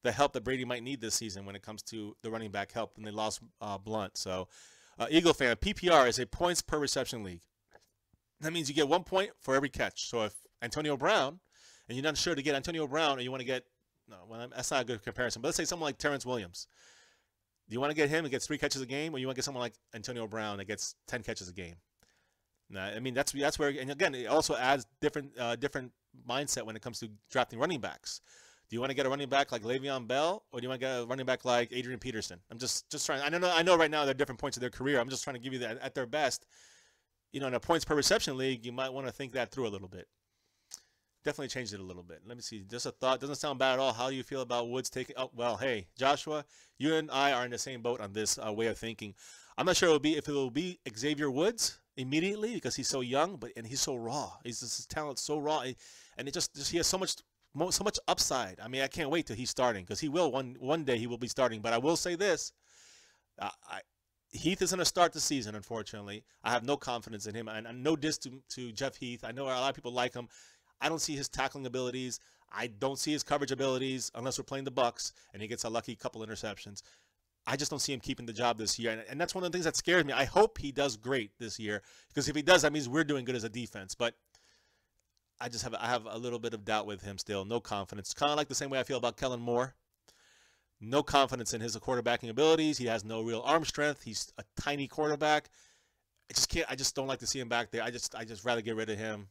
S1: the help that Brady might need this season when it comes to the running back help, and they lost Blunt. So, Eagle fan, PPR is a points per reception league. That means you get 1 point for every catch. So if Antonio Brown, and you're not sure to get Antonio Brown, or you want to get, that's not a good comparison, but let's say someone like Terrence Williams. Do you want to get him that gets 3 catches a game, or you want to get someone like Antonio Brown that gets 10 catches a game? I mean, that's where, and again, it also adds different mindset when it comes to drafting running backs. Do you want to get a running back like Le'Veon Bell, or do you want to get a running back like Adrian Peterson? I'm just trying. I know right now they're different points of their career. I'm just trying to give you that at their best. In a points per reception league, you might want to think that through a little bit. Definitely changed it a little bit. Let me see. Just a thought. Doesn't sound bad at all. How do you feel about Woods taking? Oh, well, hey, Joshua, you and I are in the same boat on this way of thinking. I'm not sure if it will be Xavier Woods immediately because he's so young, and he's so raw. His talent's so raw, and it just he has so much upside. I mean, I can't wait till he's starting because he will one day he will be starting. But I will say this: Heath is going to start the season. Unfortunately, I have no confidence in him, and no diss to Jeff Heath. I know a lot of people like him. I don't see his tackling abilities. I don't see his coverage abilities unless we're playing the Bucs and he gets a lucky couple interceptions. I just don't see him keeping the job this year, and that's one of the things that scares me. I hope he does great this year because if he does, that means we're doing good as a defense. But I have a little bit of doubt with him still. No confidence. Kind of like the same way I feel about Kellen Moore. No confidence in his quarterbacking abilities. He has no real arm strength. He's a tiny quarterback. I just don't like to see him back there. I just rather get rid of him.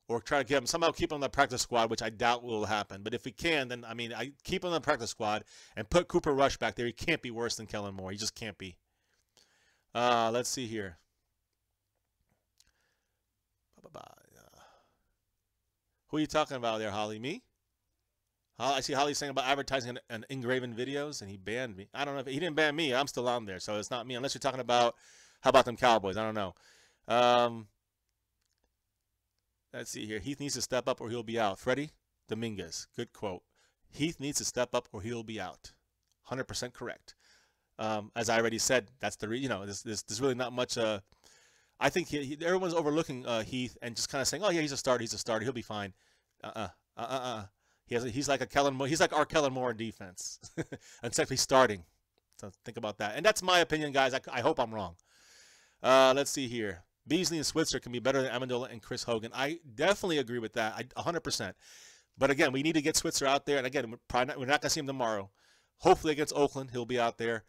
S1: Or try to somehow keep him on the practice squad, which I doubt will happen. But if we can, then, I mean, I keep him on the practice squad and put Cooper Rush back there. He can't be worse than Kellen Moore. He just can't be. Let's see here. Who are you talking about there, Holly? Me? I see Holly saying about advertising and engraven videos, and he banned me. I don't know if he didn't ban me. I'm still on there, so it's not me. Unless you're talking about, how about them Cowboys? I don't know. Let's see here. Heath needs to step up or he'll be out. Freddie Dominguez. Good quote. Heath needs to step up or he'll be out. 100% correct. As I already said, that's the there's really not much. I think everyone's overlooking Heath and just kind of saying, oh yeah, he's a starter. He's a starter. He'll be fine. He's like a Kellen Moore. He's like our Kellen Moore in defense, except he's starting. So think about that. And that's my opinion, guys. I hope I'm wrong. Let's see here. Beasley and Switzer can be better than Amendola and Chris Hogan. I definitely agree with that. 100%. But again, we need to get Switzer out there. And again, we're not going to see him tomorrow. Hopefully against Oakland, he'll be out there,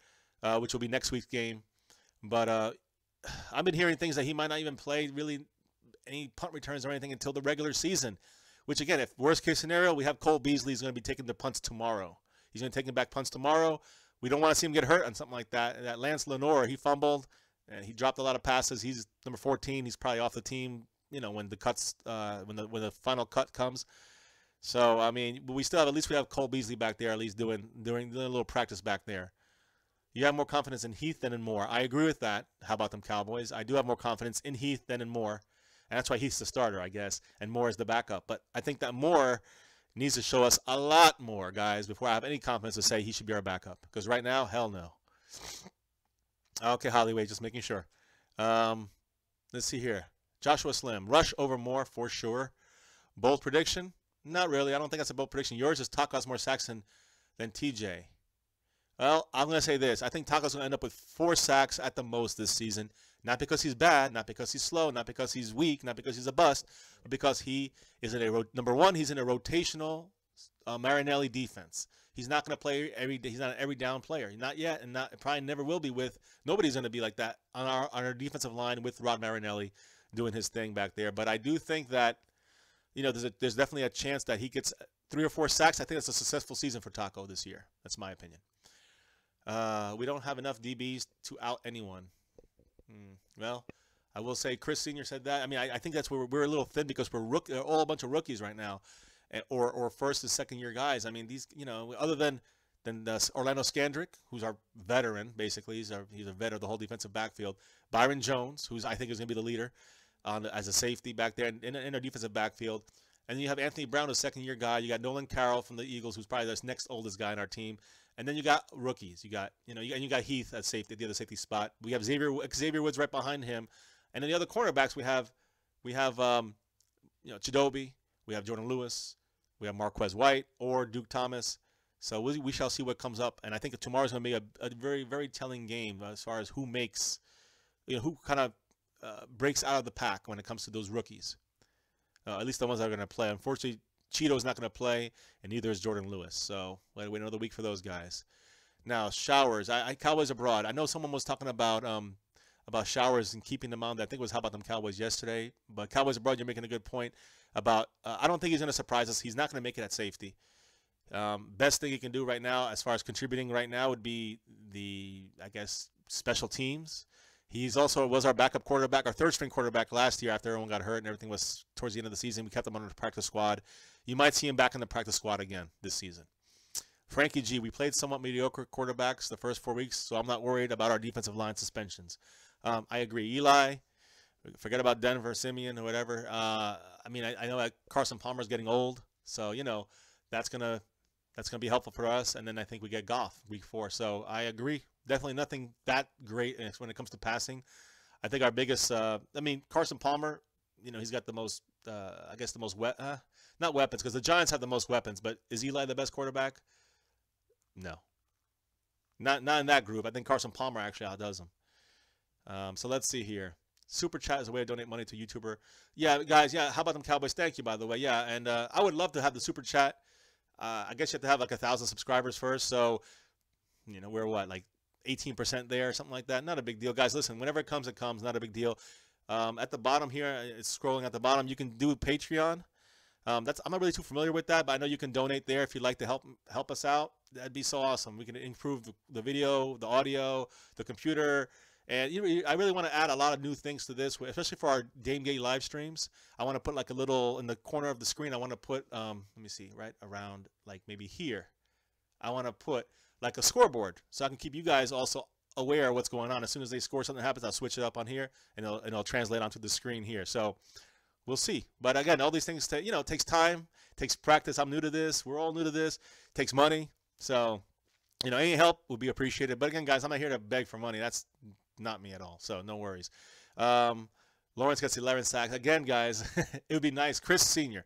S1: which will be next week's game. But I've been hearing things that he might not even play really any punt returns or anything until the regular season. Which again, if worst case scenario, we have Cole Beasley is going to be taking the punts tomorrow. He's going to take back punts tomorrow. We don't want to see him get hurt on something like that. And that Lance Lenore, he fumbled. And he dropped a lot of passes. He's number 14. He's probably off the team, when the cuts, when the final cut comes. So I mean, we still have at least we have Cole Beasley back there, at least doing a little practice back there. You have more confidence in Heath than in Moore. I agree with that. How about them Cowboys? I do have more confidence in Heath than in Moore, and that's why Heath's the starter, I guess, and Moore is the backup. But I think that Moore needs to show us a lot more, guys, before I have any confidence to say he should be our backup. Because right now, hell no. Okay, Hollywood, just making sure. Let's see here. Joshua Slim, Rush over Moore for sure. Bold prediction? Not really. I don't think that's a bold prediction. Yours is Taco has more sacks than TJ. Well, I'm going to say this. I think Taco's going to end up with 4 sacks at the most this season. Not because he's bad, not because he's slow, not because he's weak, not because he's a bust, but because he is number one, he's in a rotational Marinelli defense. He's not going to play every day. He's not an every down player. Not yet, and probably never will be with. Nobody's going to be like that on our defensive line with Rod Marinelli doing his thing back there. But I do think that, there's definitely a chance that he gets 3 or 4 sacks. I think that's a successful season for Taco this year. That's my opinion. We don't have enough DBs to out anyone. Well, I will say Chris Sr. said that. I mean, I think that's where we're a little thin because we're all a bunch of rookies right now. Or first and second year guys. I mean, these, other than Orlando Scandrick, who's our veteran, basically, he's a vet of the whole defensive backfield. Byron Jones, who's I think is going to be the leader as a safety back there in our defensive backfield. And then you have Anthony Brown, a second year guy. You got Nolan Carroll from the Eagles, who's probably the next oldest guy in our team. And then you got rookies. You got Heath at safety, the other safety spot. We have Xavier Woods right behind him. And then the other cornerbacks we have Chidobe. We have Jordan Lewis. We have Marquez White or Duke Thomas. So we shall see what comes up. And I think tomorrow's going to be a very, very telling game as far as who makes, who kind of breaks out of the pack when it comes to those rookies. At least the ones that are going to play. Unfortunately, Cheeto's not going to play, and neither is Jordan Lewis. So we'll wait another week for those guys. Now, Showers. Cowboys abroad. I know someone was talking about about Showers and keeping them on there. I think it was How About Them Cowboys yesterday. But Cowboys Abroad, you're making a good point about I don't think he's going to surprise us. He's not going to make it at safety. Best thing he can do right now as far as contributing right now would be I guess, special teams. He's also was our backup quarterback, our third-string quarterback last year after everyone got hurt and everything was towards the end of the season. We kept him on the practice squad. You might see him back in the practice squad again this season. Frankie G, we played somewhat mediocre quarterbacks the first 4 weeks, so I'm not worried about our defensive line suspensions. I agree. Eli, forget about Denver, Simeon, or whatever. I mean, I know that Carson Palmer's getting old, so, you know, that's gonna be helpful for us. And then I think we get Goff week 4. So I agree. Definitely nothing that great when it comes to passing. I think our biggest, Carson Palmer, you know, he's got the most, I guess the most, not weapons, because the Giants have the most weapons, but is Eli the best quarterback? No. Not in that group. I think Carson Palmer actually outdoes him. So let's see here. Super Chat is a way to donate money to a YouTuber. Yeah, guys, yeah, How About Them Cowboys? Thank you, by the way. Yeah, and I would love to have the Super Chat. I guess you have to have like 1,000 subscribers first. So, you know, we're what, like 18% there, something like that. Not a big deal. Guys, listen, whenever it comes, not a big deal. At the bottom here, it's scrolling at the bottom. You can do Patreon. I'm not really too familiar with that, but I know you can donate there if you'd like to help us out. That'd be so awesome. We can improve the video, the audio, the computer. And you know, I really want to add a lot of new things to this, especially for our Game Day live streams. I want to put like a little in the corner of the screen. I want to put, let me see, right around like maybe here. I want to put like a scoreboard so I can keep you guys also aware of what's going on. As soon as they score, something happens, I'll switch it up on here and it'll translate onto the screen here. So we'll see. But again, all these things, it takes time, takes practice. I'm new to this. We're all new to this. It takes money. So, you know, any help would be appreciated. But again, guys, I'm not here to beg for money. That's not me at all. So no worries. Lawrence gets 11 sacks. Again, guys, it would be nice. Chris Sr.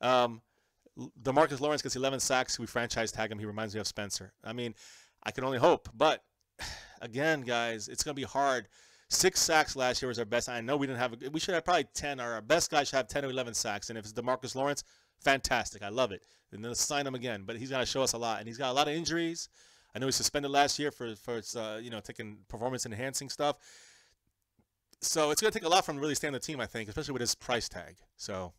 S1: DeMarcus Lawrence gets 11 sacks. We franchise tag him. He reminds me of Spencer. I mean, I can only hope. But again, guys, it's going to be hard. 6 sacks last year was our best. I know we didn't have – we should have probably 10. Our best guy should have 10 or 11 sacks. And if it's DeMarcus Lawrence, fantastic. I love it. And then let's sign him again. But he's got to show us a lot. And he's got a lot of injuries. I know he suspended last year for taking performance-enhancing stuff. So it's going to take a lot from him to really stay on the team, I think, especially with his price tag. So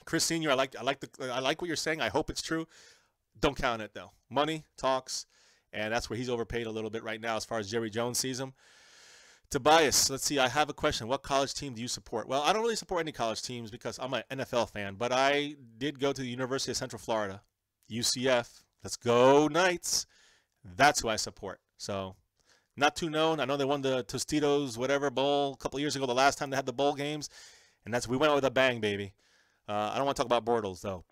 S1: Chris Sr., I like what you're saying. I hope it's true. Don't count it, though. Money talks, and that's where he's overpaid a little bit right now as far as Jerry Jones sees him. Tobias, let's see. I have a question. What college team do you support? Well, I don't really support any college teams because I'm an NFL fan, but I did go to the University of Central Florida, UCF. Let's go Knights. That's who I support. So not too known. I know they won the Tostitos whatever bowl a couple of years ago, the last time they had the bowl games, and we went out with a bang, baby. I don't want to talk about Bortles, though.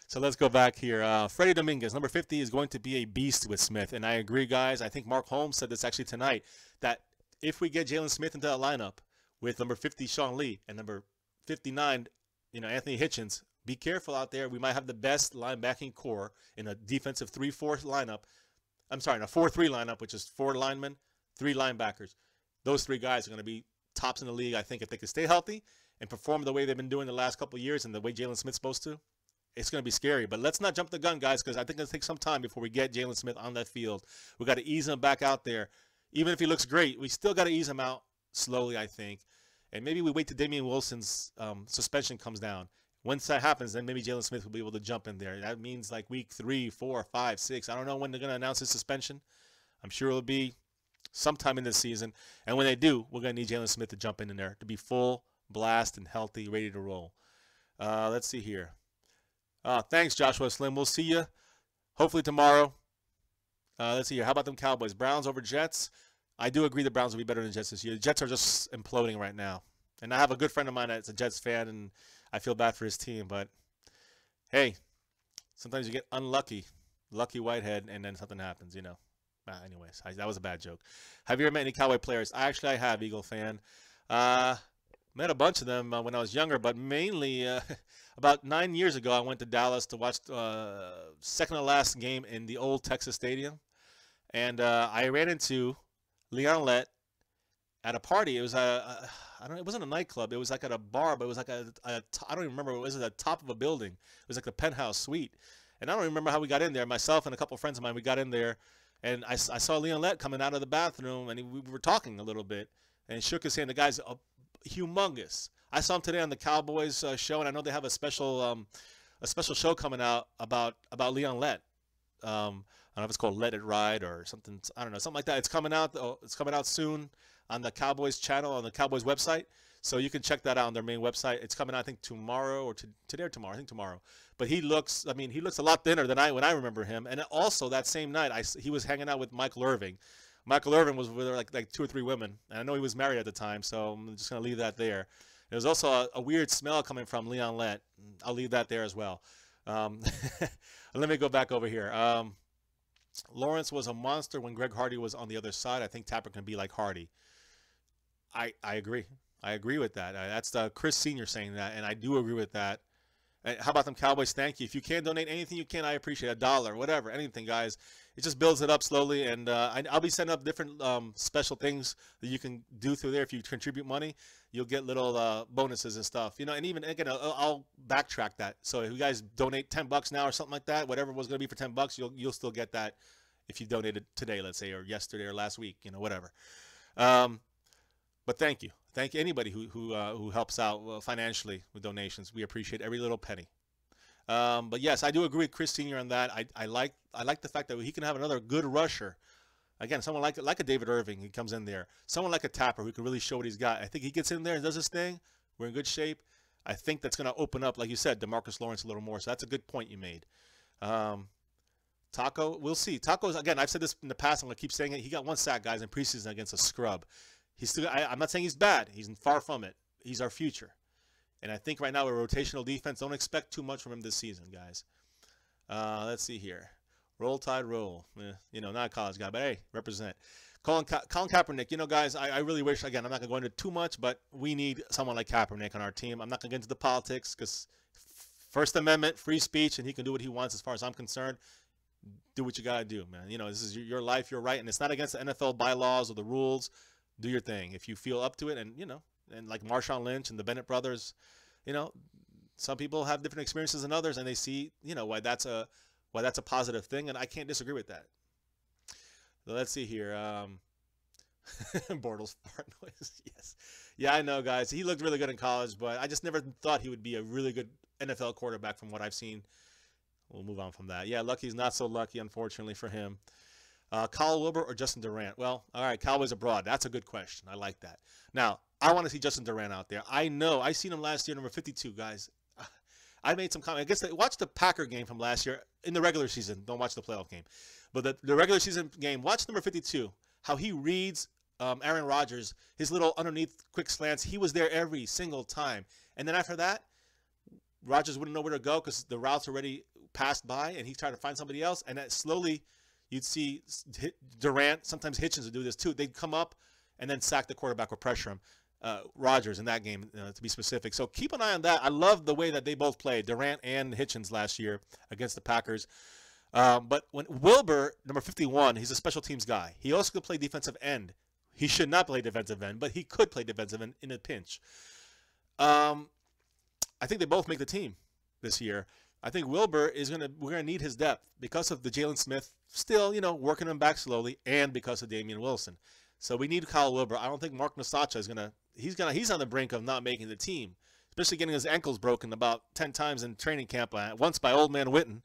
S1: So let's go back here. Freddie Dominguez, number 50, is going to be a beast with Smith. And I agree, guys. I think Mark Holmes said this actually tonight, that if we get Jalen Smith into that lineup with number 50, Sean Lee, and number 59, Anthony Hitchens, be careful out there. We might have the best linebacking core in a defensive 3-4 lineup. I'm sorry, in a 4-3 lineup, which is 4 linemen, 3 linebackers. Those 3 guys are going to be tops in the league, I think, if they can stay healthy and perform the way they've been doing the last couple of years and the way Jalen Smith's supposed to. It's going to be scary. But let's not jump the gun, guys, because I think it'll take some time before we get Jalen Smith on that field. We got to ease him back out there. Even if he looks great, we still got to ease him out slowly, I think. And maybe we wait till Damian Wilson's suspension comes down. Once that happens, then maybe Jalen Smith will be able to jump in there. That means like week 3, 4, 5, 6. I don't know when they're going to announce his suspension. I'm sure it'll be sometime in this season. And when they do, we're going to need Jalen Smith to jump in there to be full blast and healthy, ready to roll. Let's see here. Thanks, Joshua Slim. We'll see you hopefully tomorrow. Let's see here. How about them Cowboys? Browns over Jets? I do agree the Browns will be better than the Jets this year. The Jets are just imploding right now. And I have a good friend of mine that's a Jets fan, and I feel bad for his team. But, hey, sometimes you get unlucky, lucky Whitehead, and then something happens, Anyways, that was a bad joke. Have you ever met any Cowboy players? I have, Eagle fan. Met a bunch of them when I was younger, but mainly about 9 years ago, I went to Dallas to watch second to last game in the old Texas Stadium. And I ran into Leon Lett at a party. It was it wasn't a nightclub. It was like at a bar, but it was like I don't even remember. It was at the top of a building. It was like the penthouse suite. And I don't even remember how we got in there. Myself and a couple of friends of mine, we got in there. And I saw Leon Lett coming out of the bathroom, and we were talking a little bit, and shook his hand. The guy's humongous. I saw him today on the Cowboys show, and I know they have a special show coming out about Leon Lett. I don't know if it's called Let It Ride or something. I don't know, something like that. It's coming out. It's coming out soon on the Cowboys channel, on the Cowboys website. So you can check that out on their main website. It's coming out, I think, tomorrow or today or tomorrow. I think tomorrow. But he looks a lot thinner than when I remember him. And also that same night, he was hanging out with Michael Irving. Michael Irving was with like 2 or 3 women. And I know he was married at the time, so I'm just going to leave that there. There was also a weird smell coming from Leon Lett. I'll leave that there as well. Let me go back over here. Lawrence was a monster when Greg Hardy was on the other side. I think Tapper can be like Hardy. I agree. I agree with that. That's Chris Sr. saying that, and I do agree with that. How about them Cowboys? Thank you. If you can donate anything you can, I appreciate $1, whatever, anything, guys. It just builds it up slowly, and I'll be setting up different special things that you can do through there. If you contribute money, you'll get little bonuses and stuff, you know. And even again, I'll backtrack that. So if you guys donate $10 now or something like that, whatever it was going to be for $10, you'll still get that if you donated today, let's say, or yesterday or last week, you know, whatever. But thank you. Thank you anybody who helps out financially with donations. We appreciate every little penny. But yes, I do agree with Chris Sr. on that. I like the fact that he can have another good rusher. Again, someone like a David Irving, he comes in there. Someone like a Tapper who can really show what he's got. I think he gets in there and does his thing. We're in good shape. I think that's going to open up, like you said, DeMarcus Lawrence a little more. So that's a good point you made. Taco, we'll see. Taco's, again, I've said this in the past. I'm going to keep saying it. He got 1 sack, guys, in preseason against a scrub. He's still. I'm not saying he's bad. He's far from it. He's our future. And I think right now, with rotational defense, don't expect too much from him this season, guys. Let's see here. Roll Tide, roll. You know, not a college guy, but hey, represent. Colin Kaepernick. You know, guys, I really wish, again, I'm not going to go into too much, but we need someone like Kaepernick on our team. I'm not going to get into the politics because First Amendment, free speech, and he can do what he wants as far as I'm concerned. Do what you got to do, man. You know, this is your life, your right, and it's not against the NFL bylaws or the rules. Do your thing. If you feel up to it, and, you know, and like Marshawn Lynch and the Bennett brothers, you know, some people have different experiences than others, and they see, you know, why that's a positive thing, and I can't disagree with that. So let's see here. Bortles fart noise. Yes. Yeah, I know, guys. He looked really good in college, but I just never thought he would be a really good NFL quarterback from what I've seen. We'll move on from that. Yeah, Lucky's not so lucky, unfortunately, for him. Kyle Wilber or Justin Durant? Well, all right, Cowboys abroad. That's a good question. I like that. Now, I want to see Justin Durant out there. I know. I seen him last year, number 52, guys. I made some comment. I guess watch the Packer game from last year in the regular season. Don't watch the playoff game. But the regular season game, watch number 52, how he reads Aaron Rodgers, his little underneath quick slants. He was there every single time. And then after that, Rodgers wouldn't know where to go because the routes already passed by, and he's trying to find somebody else. And that slowly you'd see Durant, sometimes Hitchens would do this too. They'd come up and then sack the quarterback or pressure him. Rodgers in that game, to be specific. So keep an eye on that. I love the way that they both played, Durant and Hitchens last year against the Packers. But when Wilbur, number 51, he's a special teams guy. He also could play defensive end. He should not play defensive end, but he could play defensive end in a pinch. I think they both make the team this year. I think Wilbur we're gonna need his depth because of the Jalen Smith still, you know, working him back slowly, and because of Damian Wilson. So we need Kyle Wilbur. I don't think Mark Nasacha is he's on the brink of not making the team, especially getting his ankles broken about 10 times in training camp. Once by Old Man Witten,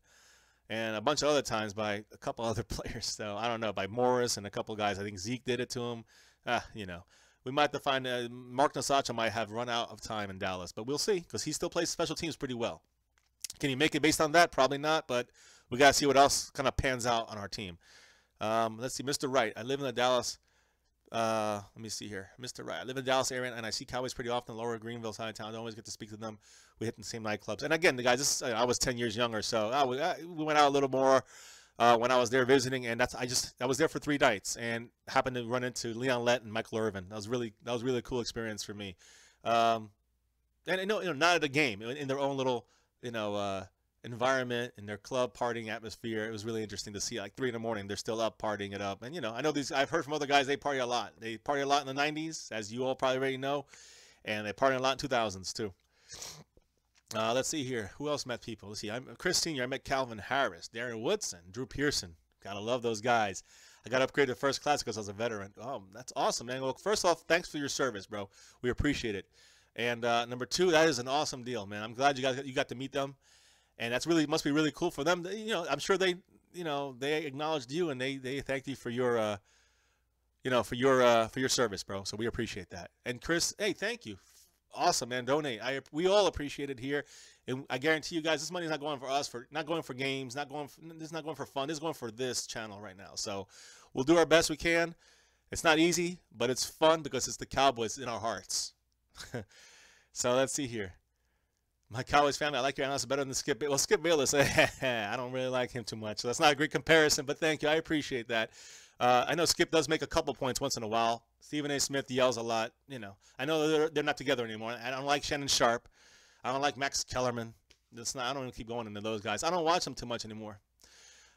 S1: and a bunch of other times by a couple other players. So I don't know, by Morris and a couple guys. I think Zeke did it to him. You know, we might have to find Mark Nasacha might have run out of time in Dallas, but we'll see because he still plays special teams pretty well. Can he make it based on that? Probably not, but we got to see what else kind of pans out on our team. Let's see, Mr. Wright. I live in the Dallas. Let me see here. Mr. Wright. I live in the Dallas area, and I see Cowboys pretty often. Lower Greenville side of town. I don't always get to speak to them. We hit the same nightclubs. And again, the guys, I was 10 years younger, so we went out a little more when I was there visiting. And I was there for 3 nights and happened to run into Leon Lett and Michael Irvin. That was really a cool experience for me. And you know, not at a game, in their own little, you know, environment, in their club partying atmosphere. It was really interesting to see. Like 3 in the morning, they're still up partying it up. And you know, I know I've heard from other guys, they party a lot. They party a lot in the 90s, as you all probably already know, and they party a lot in 2000s too. Let's see here. Who else met people? Let's see. I'm Chris Sr. I met Calvin Harris, Darren Woodson, Drew Pearson. Gotta love those guys. I got upgraded to first class because I was a veteran. Oh, that's awesome, man. Well, first off, thanks for your service, bro. We appreciate it. And number two, that is an awesome deal, man. I'm glad you got to meet them, and that's really must be really cool for them. You know, I'm sure they they acknowledged you and they thanked you for your for your service, bro. So we appreciate that. And Chris, hey, thank you. Awesome, man. Donate. We all appreciate it here, and I guarantee you guys, this money's not going for us, not going for games, this is not going for fun. This is going for this channel right now. So we'll do our best we can. It's not easy, but it's fun because it's the Cowboys in our hearts. So let's see here. My Cowboys family, I like your analysis better than Skip. Well, Skip Bayless, I don't really like him too much. So that's not a great comparison, but thank you. I appreciate that. I know Skip does make a couple points once in a while. Stephen A. Smith yells a lot. You know, I know they're not together anymore. I don't like Shannon Sharp. I don't like Max Kellerman. I don't even keep going into those guys. I don't watch them too much anymore.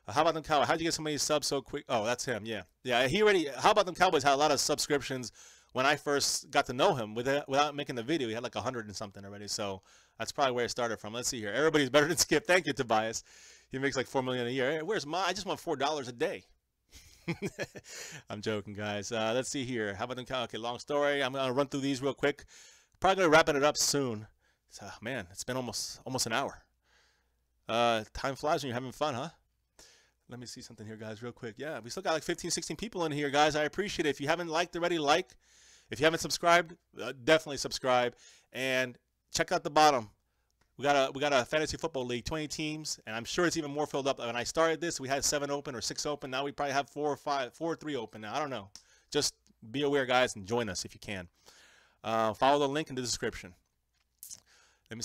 S1: How about them Cowboys? How'd you get so many subs so quick? Oh, that's him. Yeah. How about them Cowboys had a lot of subscriptions when I first got to know him without making the video. He had like 100 and something already. So that's probably where it started from. Let's see here. Everybody's better than Skip. Thank you, Tobias. He makes like $4 million a year. Hey, where's I just want $4 a day. I'm joking, guys. Let's see here. How about them? Okay, long story. I'm gonna run through these real quick. Probably gonna wrapping it up soon. So, man, it's been almost an hour. Time flies when you're having fun, huh? Let me see something here, guys, real quick. Yeah, we still got like 15, 16 people in here, guys. I appreciate it. If you haven't liked already, like. If you haven't subscribed, definitely subscribe. And check out the bottom. We got a fantasy football league, 20 teams, and I'm sure it's even more filled up. When I started this, we had 7 open or 6 open. Now we probably have 4 or 3 open now. I don't know. Just be aware, guys, and join us if you can. Follow the link in the description. Let me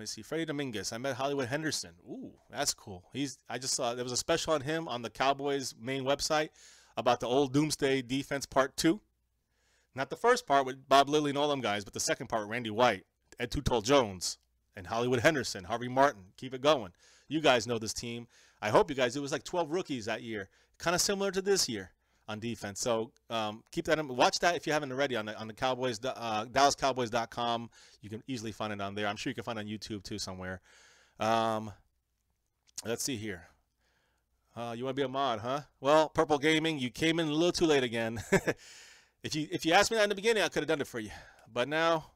S1: see. Freddie Dominguez. I met Hollywood Henderson. Ooh, that's cool. I just saw there was a special on him on the Cowboys main website about the old Doomsday Defense Part 2. Not the first part with Bob Lilly and all them guys, but the second part with Randy White, Ed Tuttle Jones, and Hollywood Henderson, Harvey Martin. Keep it going. You guys know this team. I hope you guys. It was like 12 rookies that year, kind of similar to this year on defense. So keep that in. Watch that if you haven't already on the Cowboys, DallasCowboys.com. You can easily find it on there. I'm sure you can find it on YouTube too somewhere. Let's see here. You want to be a mod, huh? Well, Purple Gaming, you came in a little too late again. If you asked me that in the beginning, I could have done it for you. But now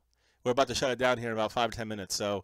S1: we're about to shut it down here in about 5 to 10 minutes. So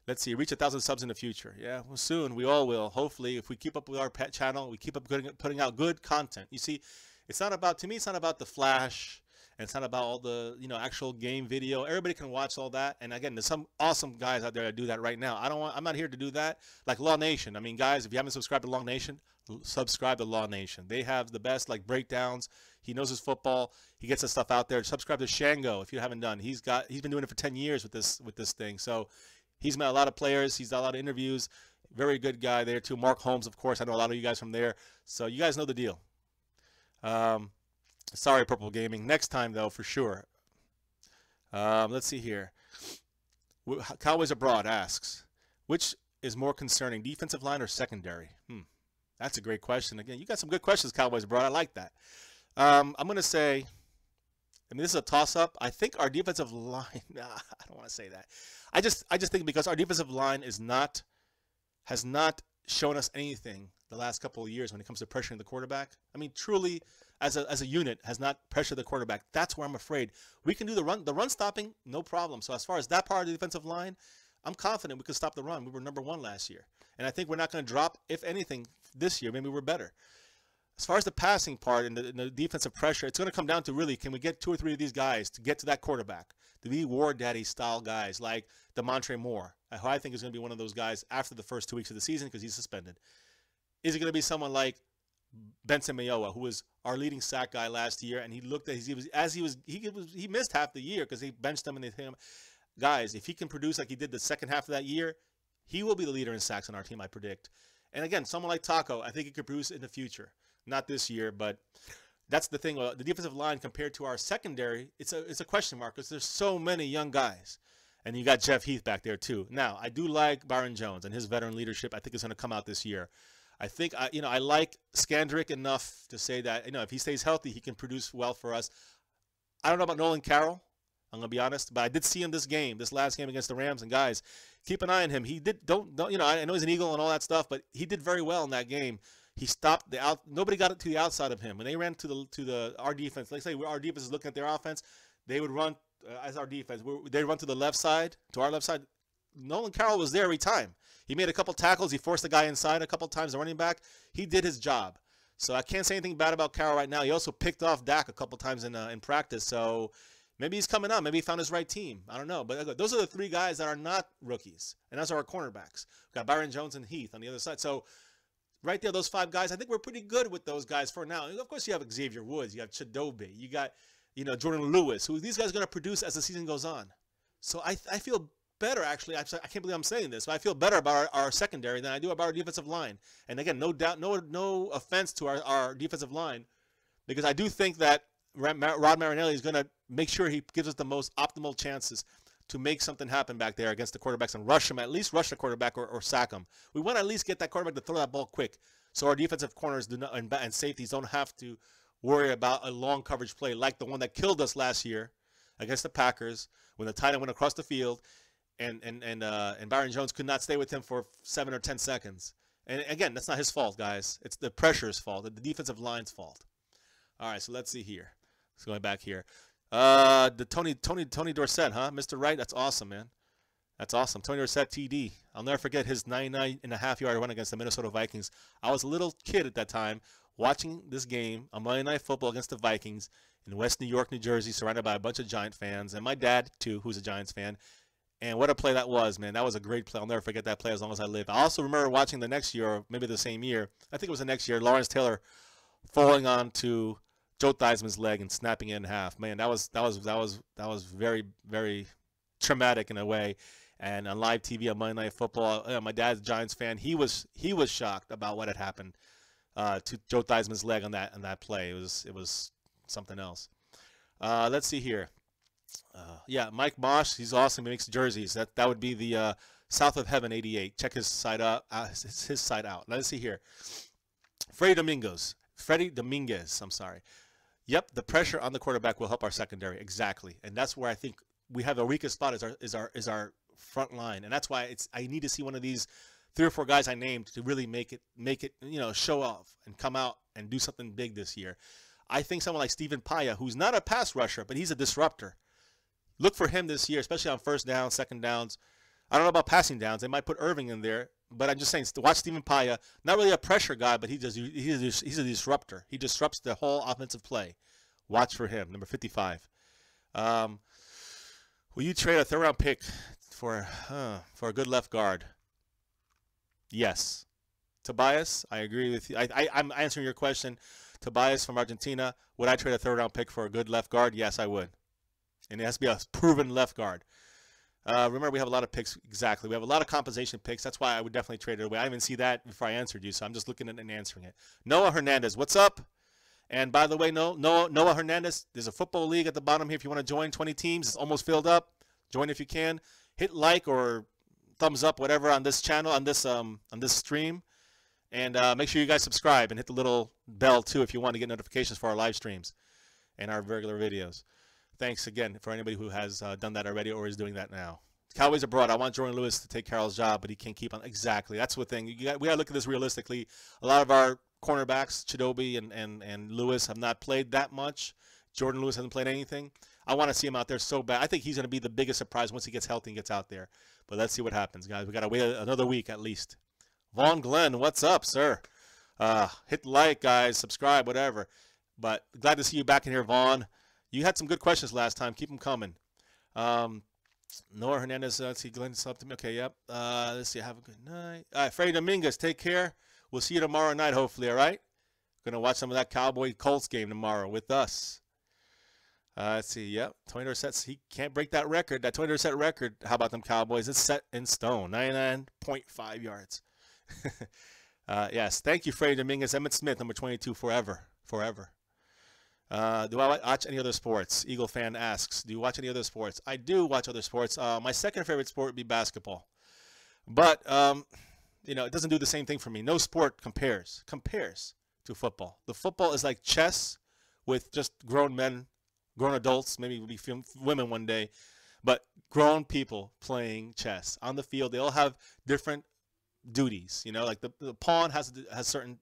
S1: let's see, reach 1,000 subs in the future. Yeah, well, soon. We all will. Hopefully, if we keep up with our pet channel, we keep up putting out good content. You see, it's not about, to me, it's not about the flash, and it's not about all the, actual game video. Everybody can watch all that. And again, there's some awesome guys out there that do that right now. I'm not here to do that. Like Law Nation. I mean, guys, if you haven't subscribed to Law Nation, subscribe to Law Nation. They have the best breakdowns. He knows his football. He gets his stuff out there. Subscribe to Shango if you haven't done. He's been doing it for 10 years with this thing. So he's met a lot of players. He's done a lot of interviews. Very good guy there too. Mark Holmes, of course. I know a lot of you guys from there. So you guys know the deal. Sorry, Purple Gaming. Next time though, for sure. Let's see here. Cowboys Abroad asks, which is more concerning, defensive line or secondary? That's a great question. Again, you got some good questions, Cowboys Abroad. I like that. I'm going to say, this is a toss-up. I think our defensive line, I don't want to say that. I just think because our defensive line has not shown us anything the last couple of years when it comes to pressuring the quarterback. I mean, truly, as a unit, has not pressured the quarterback. That's where I'm afraid. We can do the run stopping, no problem. So as far as that part of the defensive line, I'm confident we can stop the run. We were #1 last year. And I think we're not going to drop, if anything, this year. Maybe we're better. As far as the passing part and the defensive pressure, it's going to come down to really, can we get 2 or 3 of these guys to get to that quarterback, to be War Daddy style guys like DeMontre Moore, who I think is going to be one of those guys after the first 2 weeks of the season because he's suspended. Is it going to be someone like Benson Mayowa, who was our leading sack guy last year, and he looked at he missed half the year because they benched him, and guys, if he can produce like he did the second half of that year, he will be the leader in sacks on our team, I predict. And again, someone like Taco, I think he could produce in the future. Not this year, but that's the thing. The defensive line compared to our secondary, it's a question mark because there's so many young guys. And you got Jeff Heath back there too. Now, I do like Byron Jones and his veteran leadership. I think is going to come out this year. I think, I like Skandrick enough to say that, if he stays healthy, he can produce well for us. I don't know about Nolan Carroll. I'm going to be honest, but I did see him this last game against the Rams, and guys, keep an eye on him. He did, I know he's an Eagle and all that stuff, but he did very well in that game. He stopped the out. Nobody got it to the outside of him. When they ran to the our defense, like say our defense is looking at their offense, they would run as our defense. They run to the left side, to our left side. Nolan Carroll was there every time. He made a couple tackles. He forced the guy inside a couple times. The running back, he did his job. So I can't say anything bad about Carroll right now. He also picked off Dak a couple times in practice. So maybe he's coming on. Maybe he found his right team. I don't know. But those are the three guys that are not rookies, and those are our cornerbacks. We've got Byron Jones and Heath on the other side. So right there, those five guys, I think we're pretty good with those guys for now. And of course, you have Xavier Woods, you have Chidobe, you got Jordan Lewis, who these guys are going to produce as the season goes on. So I feel better, actually. I can't believe I'm saying this, but I feel better about our secondary than I do about our defensive line. And again, no doubt, no offense to our defensive line, because I do think that Rod Marinelli is going to make sure he gives us the most optimal chances to make something happen back there against the quarterbacks and rush him, at least rush the quarterback or sack him. We want to at least get that quarterback to throw that ball quick, so our defensive corners do not and safeties don't have to worry about a long coverage play like the one that killed us last year against the Packers when the tight end went across the field and Byron Jones could not stay with him for 7 or 10 seconds. And again, that's not his fault, guys. It's the pressure's fault, the defensive line's fault. All right, so let's see here. Let's go back here. The Tony Dorsett, huh? Mr. Wright, that's awesome, man. That's awesome. Tony Dorsett, TD. I'll never forget his 99.5-yard run against the Minnesota Vikings. I was a little kid at that time watching this game on Monday Night Football against the Vikings in West New York, New Jersey, surrounded by a bunch of Giant fans, and my dad, too, who's a Giants fan. And what a play that was, man. That was a great play. I'll never forget that play as long as I live. I also remember watching the next year, or maybe the same year, I think it was the next year, Lawrence Taylor falling onto Joe Theismann's leg and snapping it in half. Man, that was very, very traumatic in a way. And on live TV on Monday Night Football, my dad's a Giants fan. He was shocked about what had happened to Joe Theismann's leg on that play. It was something else. Let's see here. Yeah, Mike Mosh, he's awesome. He makes jerseys. That would be the South of Heaven 88. Check his site out. His site out. Let's see here. Freddie Dominguez. I'm sorry. Yep, the pressure on the quarterback will help our secondary. Exactly, and that's where I think we have the weakest spot is our front line, and that's why I need to see one of these 3 or 4 guys I named to really make it show off and come out and do something big this year. I think someone like Stephen Paya, who's not a pass rusher, but he's a disruptor. Look for him this year, especially on first down, second downs. I don't know about passing downs. They might put Irving in there, but I'm just saying, watch Stephen Paya. Not really a pressure guy, but he's a disruptor. He disrupts the whole offensive play. Watch for him, number 55. Will you trade a 3rd-round pick for a good left guard? Yes. Tobias, I agree with you. I'm answering your question. Tobias from Argentina, would I trade a 3rd-round pick for a good left guard? Yes, I would. And it has to be a proven left guard. Remember, we have a lot of picks. Exactly. We have a lot of compensation picks. That's why I would definitely trade it away. I didn't even see that before I answered you, so I'm just looking at it and answering it. Noah Hernandez, what's up? And by the way, Noah Hernandez, there's a football league at the bottom here if you want to join. 20 teams. It's almost filled up. Join if you can. Hit like or thumbs up, whatever, on this channel, on this stream. And make sure you guys subscribe and hit the little bell, too, if you want to get notifications for our live streams and our regular videos. Thanks again for anybody who has done that already or is doing that now. Cowboys abroad. I want Jordan Lewis to take Carroll's job, but he can't keep on. Exactly. That's the thing. We got to look at this realistically. A lot of our cornerbacks, Chidobe and Lewis, have not played that much. Jordan Lewis hasn't played anything. I want to see him out there so bad. I think he's going to be the biggest surprise once he gets healthy and gets out there. But let's see what happens, guys. We got to wait another week at least. Vaughn Glenn, what's up, sir? Hit like, guys. Subscribe, whatever. But glad to see you back in here, Vaughn. You had some good questions last time. Keep them coming. Noah Hernandez, let's see, Glenn slept to me. Okay, yep. Let's see, have a good night. All right, Freddie Dominguez, take care. We'll see you tomorrow night, hopefully, all right? Going to watch some of that Cowboy-Colts game tomorrow with us. Let's see, yep. 20 sets. He can't break that record. That 20 set record, how about them Cowboys? It's set in stone, 99.5 yards. Yes, thank you, Freddie Dominguez. Emmett Smith, number 22, forever. Do I watch any other sports? Eagle fan asks, do you watch any other sports? I do watch other sports. My second favorite sport would be basketball. But, it doesn't do the same thing for me. No sport compares to football. The football is like chess with just grown men, grown adults, maybe we'll be women one day, but grown people playing chess. On the field, they all have different duties. Like the pawn has certain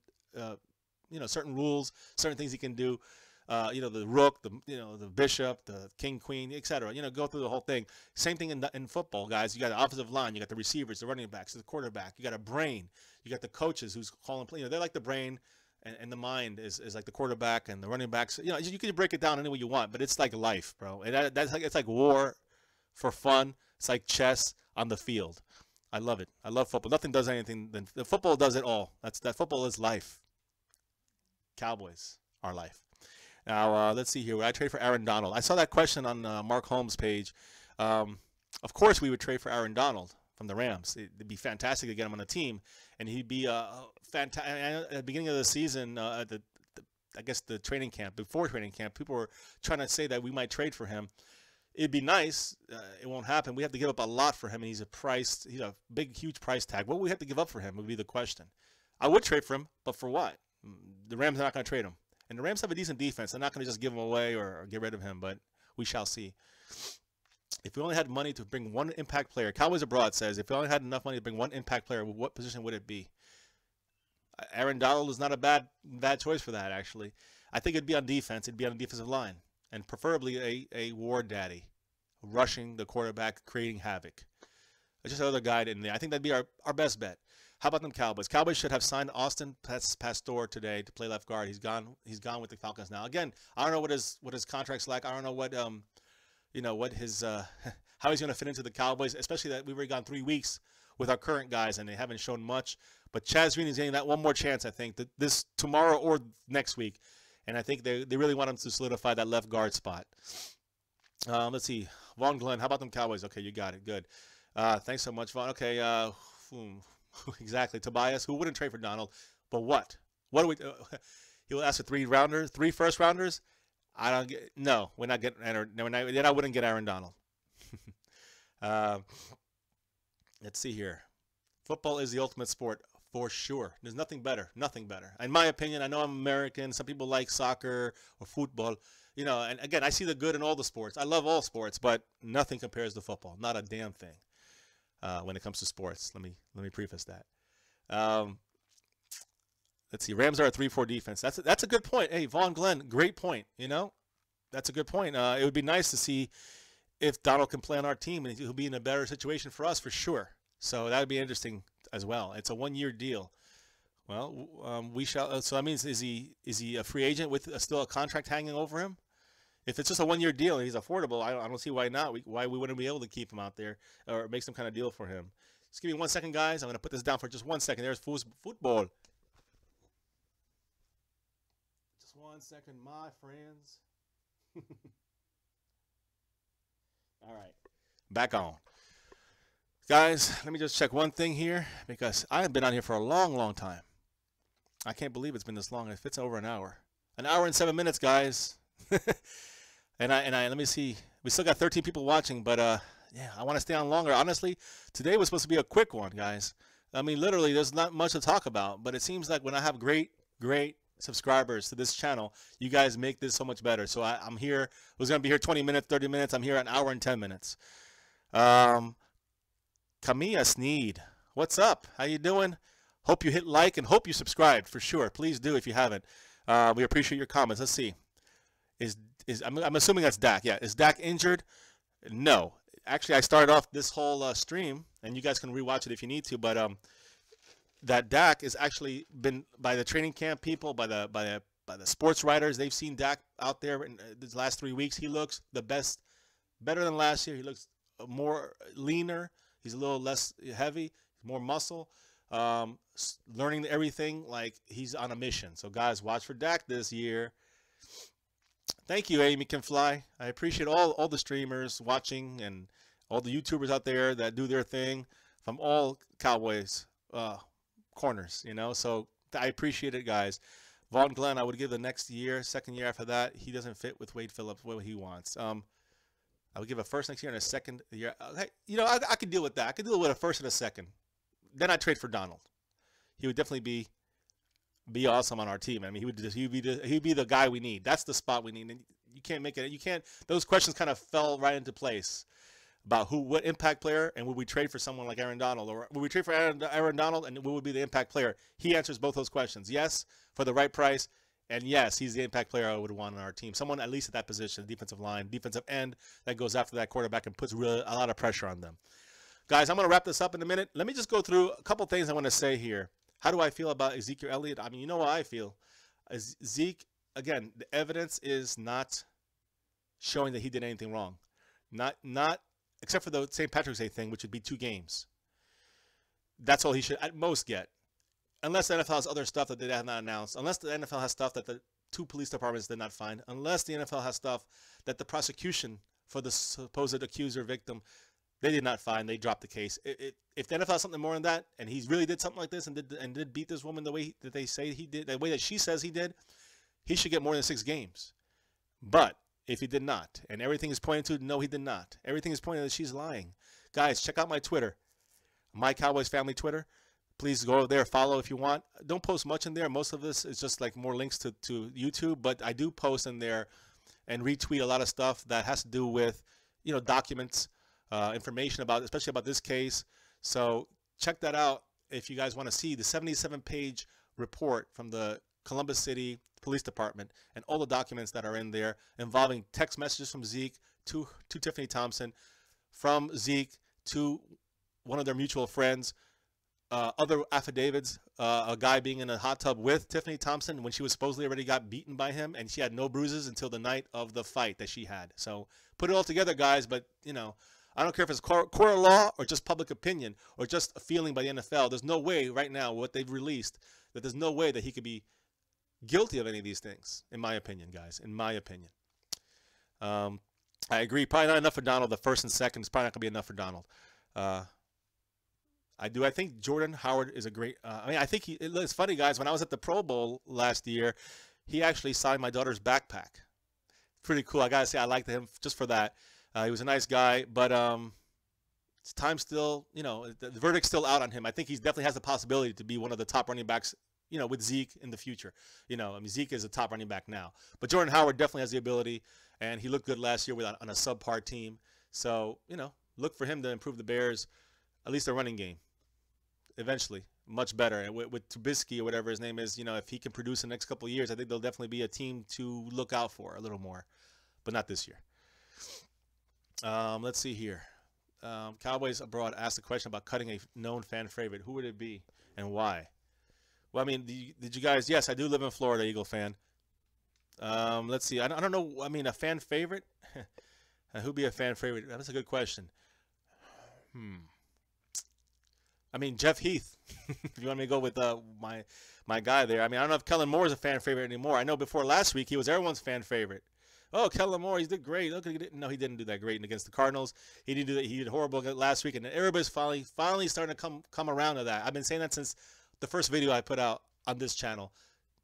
S1: certain rules, certain things he can do. The rook, the bishop, the king, queen, etc. Go through the whole thing. Same thing in football, guys. You got the offensive line, you got the receivers, the running backs, the quarterback. You got a brain. You got the coaches who's calling play. They're like the brain, and the mind is like the quarterback and the running backs. You can break it down any way you want, but it's like life, bro. And it's like war for fun. It's like chess on the field. I love it. I love football. Nothing does anything. The football does it all. That football is life. Cowboys are life. Now, let's see here. Would I trade for Aaron Donald? I saw that question on Mark Holmes' page. Of course, we would trade for Aaron Donald from the Rams. It'd be fantastic to get him on the team, and he'd be fantastic. At the beginning of the season, I guess the training camp, before training camp, people were trying to say that we might trade for him. It'd be nice. It won't happen. We have to give up a lot for him, and he's a big, huge price tag. What we have to give up for him would be the question. I would trade for him, but for what? The Rams are not going to trade him. And the Rams have a decent defense. They're not going to just give him away or get rid of him, but we shall see. If we only had money to bring one impact player, Cowboys Abroad says, if we only had enough money to bring one impact player, what position would it be? Aaron Donald is not a bad choice for that, actually. I think it'd be on defense. It'd be on the defensive line, and preferably a war daddy, rushing the quarterback, creating havoc. Just another guy in there. I think that'd be our best bet. How about them Cowboys? Cowboys should have signed Austin Pastor today to play left guard. He's gone with the Falcons now. Again, I don't know what his contract's like. I don't know what his how he's going to fit into the Cowboys, especially that we've already gone 3 weeks with our current guys and they haven't shown much. But Chaz Green is getting that one more chance, I think, this tomorrow or next week, and I think they really want him to solidify that left guard spot. Let's see, Vaughn Glenn. How about them Cowboys? Okay, you got it. Good. Thanks so much, Vaughn. Okay. Exactly. Tobias, who wouldn't trade for Donald, but what? What do we do? He will ask for 3 first rounders. No, we're not getting then I wouldn't get Aaron Donald. Let's see here. Football is the ultimate sport for sure. There's nothing better. Nothing better. In my opinion, I know I'm American. Some people like soccer or football. And again, I see the good in all the sports. I love all sports, but nothing compares to football. Not a damn thing. When it comes to sports. Let me preface that. Let's see. Rams are a 3-4 defense. That's a good point. Hey, Vaughn Glenn, great point. That's a good point. It would be nice to see if Donald can play on our team, and he'll be in a better situation for us for sure. So that would be interesting as well. It's a 1-year deal. Well, we shall. So that means is he a free agent with still a contract hanging over him? If it's just a 1-year deal and he's affordable, I don't see why not. Why we wouldn't be able to keep him out there or make some kind of deal for him. Just give me 1 second, guys. I'm going to put this down for just 1 second. There's football. Just 1 second, my friends. All right. Back on. Guys, let me just check one thing here because I have been on here for a long, long time. I can't believe it's been this long. It fits over an hour. An hour and 7 minutes, guys. And I let me see. We still got 13 people watching, but yeah, I want to stay on longer. Honestly, today was supposed to be a quick one, guys. I mean, literally, there's not much to talk about, but it seems like when I have great subscribers to this channel, you guys make this so much better. So I'm here. I was gonna be here 20 minutes, 30 minutes. I'm here an hour and 10 minutes. Camilla Sneed, what's up? How you doing? Hope you hit like and hope you subscribe for sure. Please do if you haven't. We appreciate your comments. Let's see. I'm assuming that's Dak. Yeah, is Dak injured? No. Actually, I started off this whole stream, and you guys can rewatch it if you need to. But that Dak is actually been by the training camp people, by the sports writers. They've seen Dak out there in these last 3 weeks. He looks the best, better than last year. He looks more leaner. He's a little less heavy, more muscle. Learning everything like he's on a mission. So guys, watch for Dak this year. Thank you, Amy Can Fly. I appreciate all the streamers watching and all the YouTubers out there that do their thing from all Cowboys corners, So I appreciate it, guys. Vaughn Glenn, I would give the next year, second year after that. He doesn't fit with Wade Phillips what he wants. I would give a first next year and a second year. Hey, I could deal with that. I could deal with a first and a second. Then I'd trade for Donald. He would definitely be awesome on our team. I mean, he'd be the guy we need. That's the spot we need. And you can't make it. You can't. Those questions kind of fell right into place. about what impact player, and would we trade for someone like Aaron Donald, or would we trade for Aaron Donald, and what would be the impact player? He answers both those questions. Yes, for the right price, and yes, he's the impact player I would want on our team. Someone at least at that position, defensive line, defensive end, that goes after that quarterback and puts a lot of pressure on them. Guys, I'm going to wrap this up in a minute. Let me just go through a couple things I want to say here. How do I feel about Ezekiel Elliott? I mean, you know how I feel. Zeke, again, the evidence is not showing that he did anything wrong. Not except for the St. Patrick's Day thing, which would be 2 games. That's all he should at most get. Unless the NFL has other stuff that they have not announced. Unless the NFL has stuff that the 2 police departments did not find. Unless the NFL has stuff that the prosecution for the supposed accuser victim, they did not find. They dropped the case. If the NFL has something more than that, and he really did something like this and did beat this woman the way that they say he did, the way that she says he did, he should get more than 6 games. But if he did not, and everything is pointing to no, he did not. Everything is pointing that she's lying. Guys, check out my Twitter, my Cowboys family Twitter. Please go over there, follow if you want. Don't post much in there. Most of this is just like more links to YouTube, but I do post in there and retweet a lot of stuff that has to do with, documents, information about, especially about this case. So check that out if you guys want to see the 77-page report from the Columbus City Police Department and all the documents that are in there involving text messages from Zeke to Tiffany Thompson, from Zeke to one of their mutual friends, other affidavits, a guy being in a hot tub with Tiffany Thompson when she was supposedly already got beaten by him, and she had no bruises until the night of the fight that she had. So put it all together, guys, but, I don't care if it's court of law or just public opinion or just a feeling by the NFL. There's no way right now, what they've released, that there's no way that he could be guilty of any of these things, in my opinion, guys, in my opinion. I agree. Probably not enough for Donald. The first and second is probably not going to be enough for Donald. I think Jordan Howard is a great I think it's funny, guys. When I was at the Pro Bowl last year, he actually signed my daughter's backpack. Pretty cool. I got to say, I liked him just for that. He was a nice guy, but it's time still, the verdict's still out on him. I think he definitely has the possibility to be one of the top running backs, with Zeke in the future. Zeke is a top running back now. But Jordan Howard definitely has the ability, and he looked good last year on a subpar team. So, look for him to improve the Bears, at least their running game, eventually. Much better. And with Trubisky or whatever his name is, if he can produce in the next couple of years, I think they'll definitely be a team to look out for a little more. But not this year. Let's see here. Cowboys Abroad asked a question about cutting a known fan favorite. Who would it be and why? Well, I mean, did you guys? Yes, I do live in Florida, Eagle fan. Let's see. I don't know. I mean, a fan favorite? Who'd be a fan favorite? That's a good question. I mean, Jeff Heath. If you want me to go with my guy there. I mean, I don't know if Kellen Moore is a fan favorite anymore. I know before last week he was everyone's fan favorite. Oh, Kellen Moore, he did great. Look, no, he didn't do that great against the Cardinals. He didn't do that. He did horrible last week, and everybody's finally starting to come around to that. I've been saying that since the first video I put out on this channel.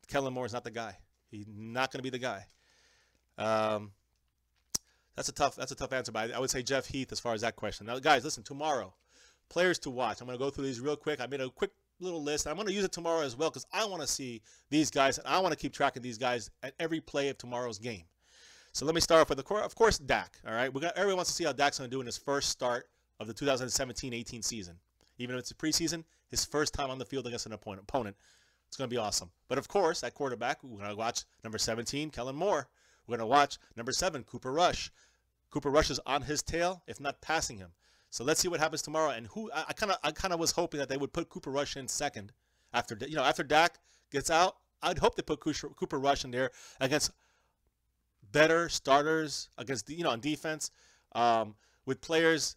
S1: Kellen Moore is not the guy. He's not going to be the guy. That's a tough answer, but I would say Jeff Heath as far as that question. Now, guys, listen, tomorrow, players to watch. I'm going to go through these real quick. I made a quick little list. I'm going to use it tomorrow as well because I want to see these guys, and I want to keep track of these guys at every play of tomorrow's game. So let me start off with, of course, Dak. All right, everyone wants to see how Dak's going to do in his first start of the 2017-18 season. Even if it's a preseason, his first time on the field against an opponent. It's going to be awesome. But of course, at quarterback, we're going to watch number 17, Kellen Moore. We're going to watch number 7, Cooper Rush. Cooper Rush is on his tail, if not passing him. So let's see what happens tomorrow. And I kind of was hoping that they would put Cooper Rush in second after Dak gets out. I'd hope they put Cooper Rush in there against better starters against on defense, with players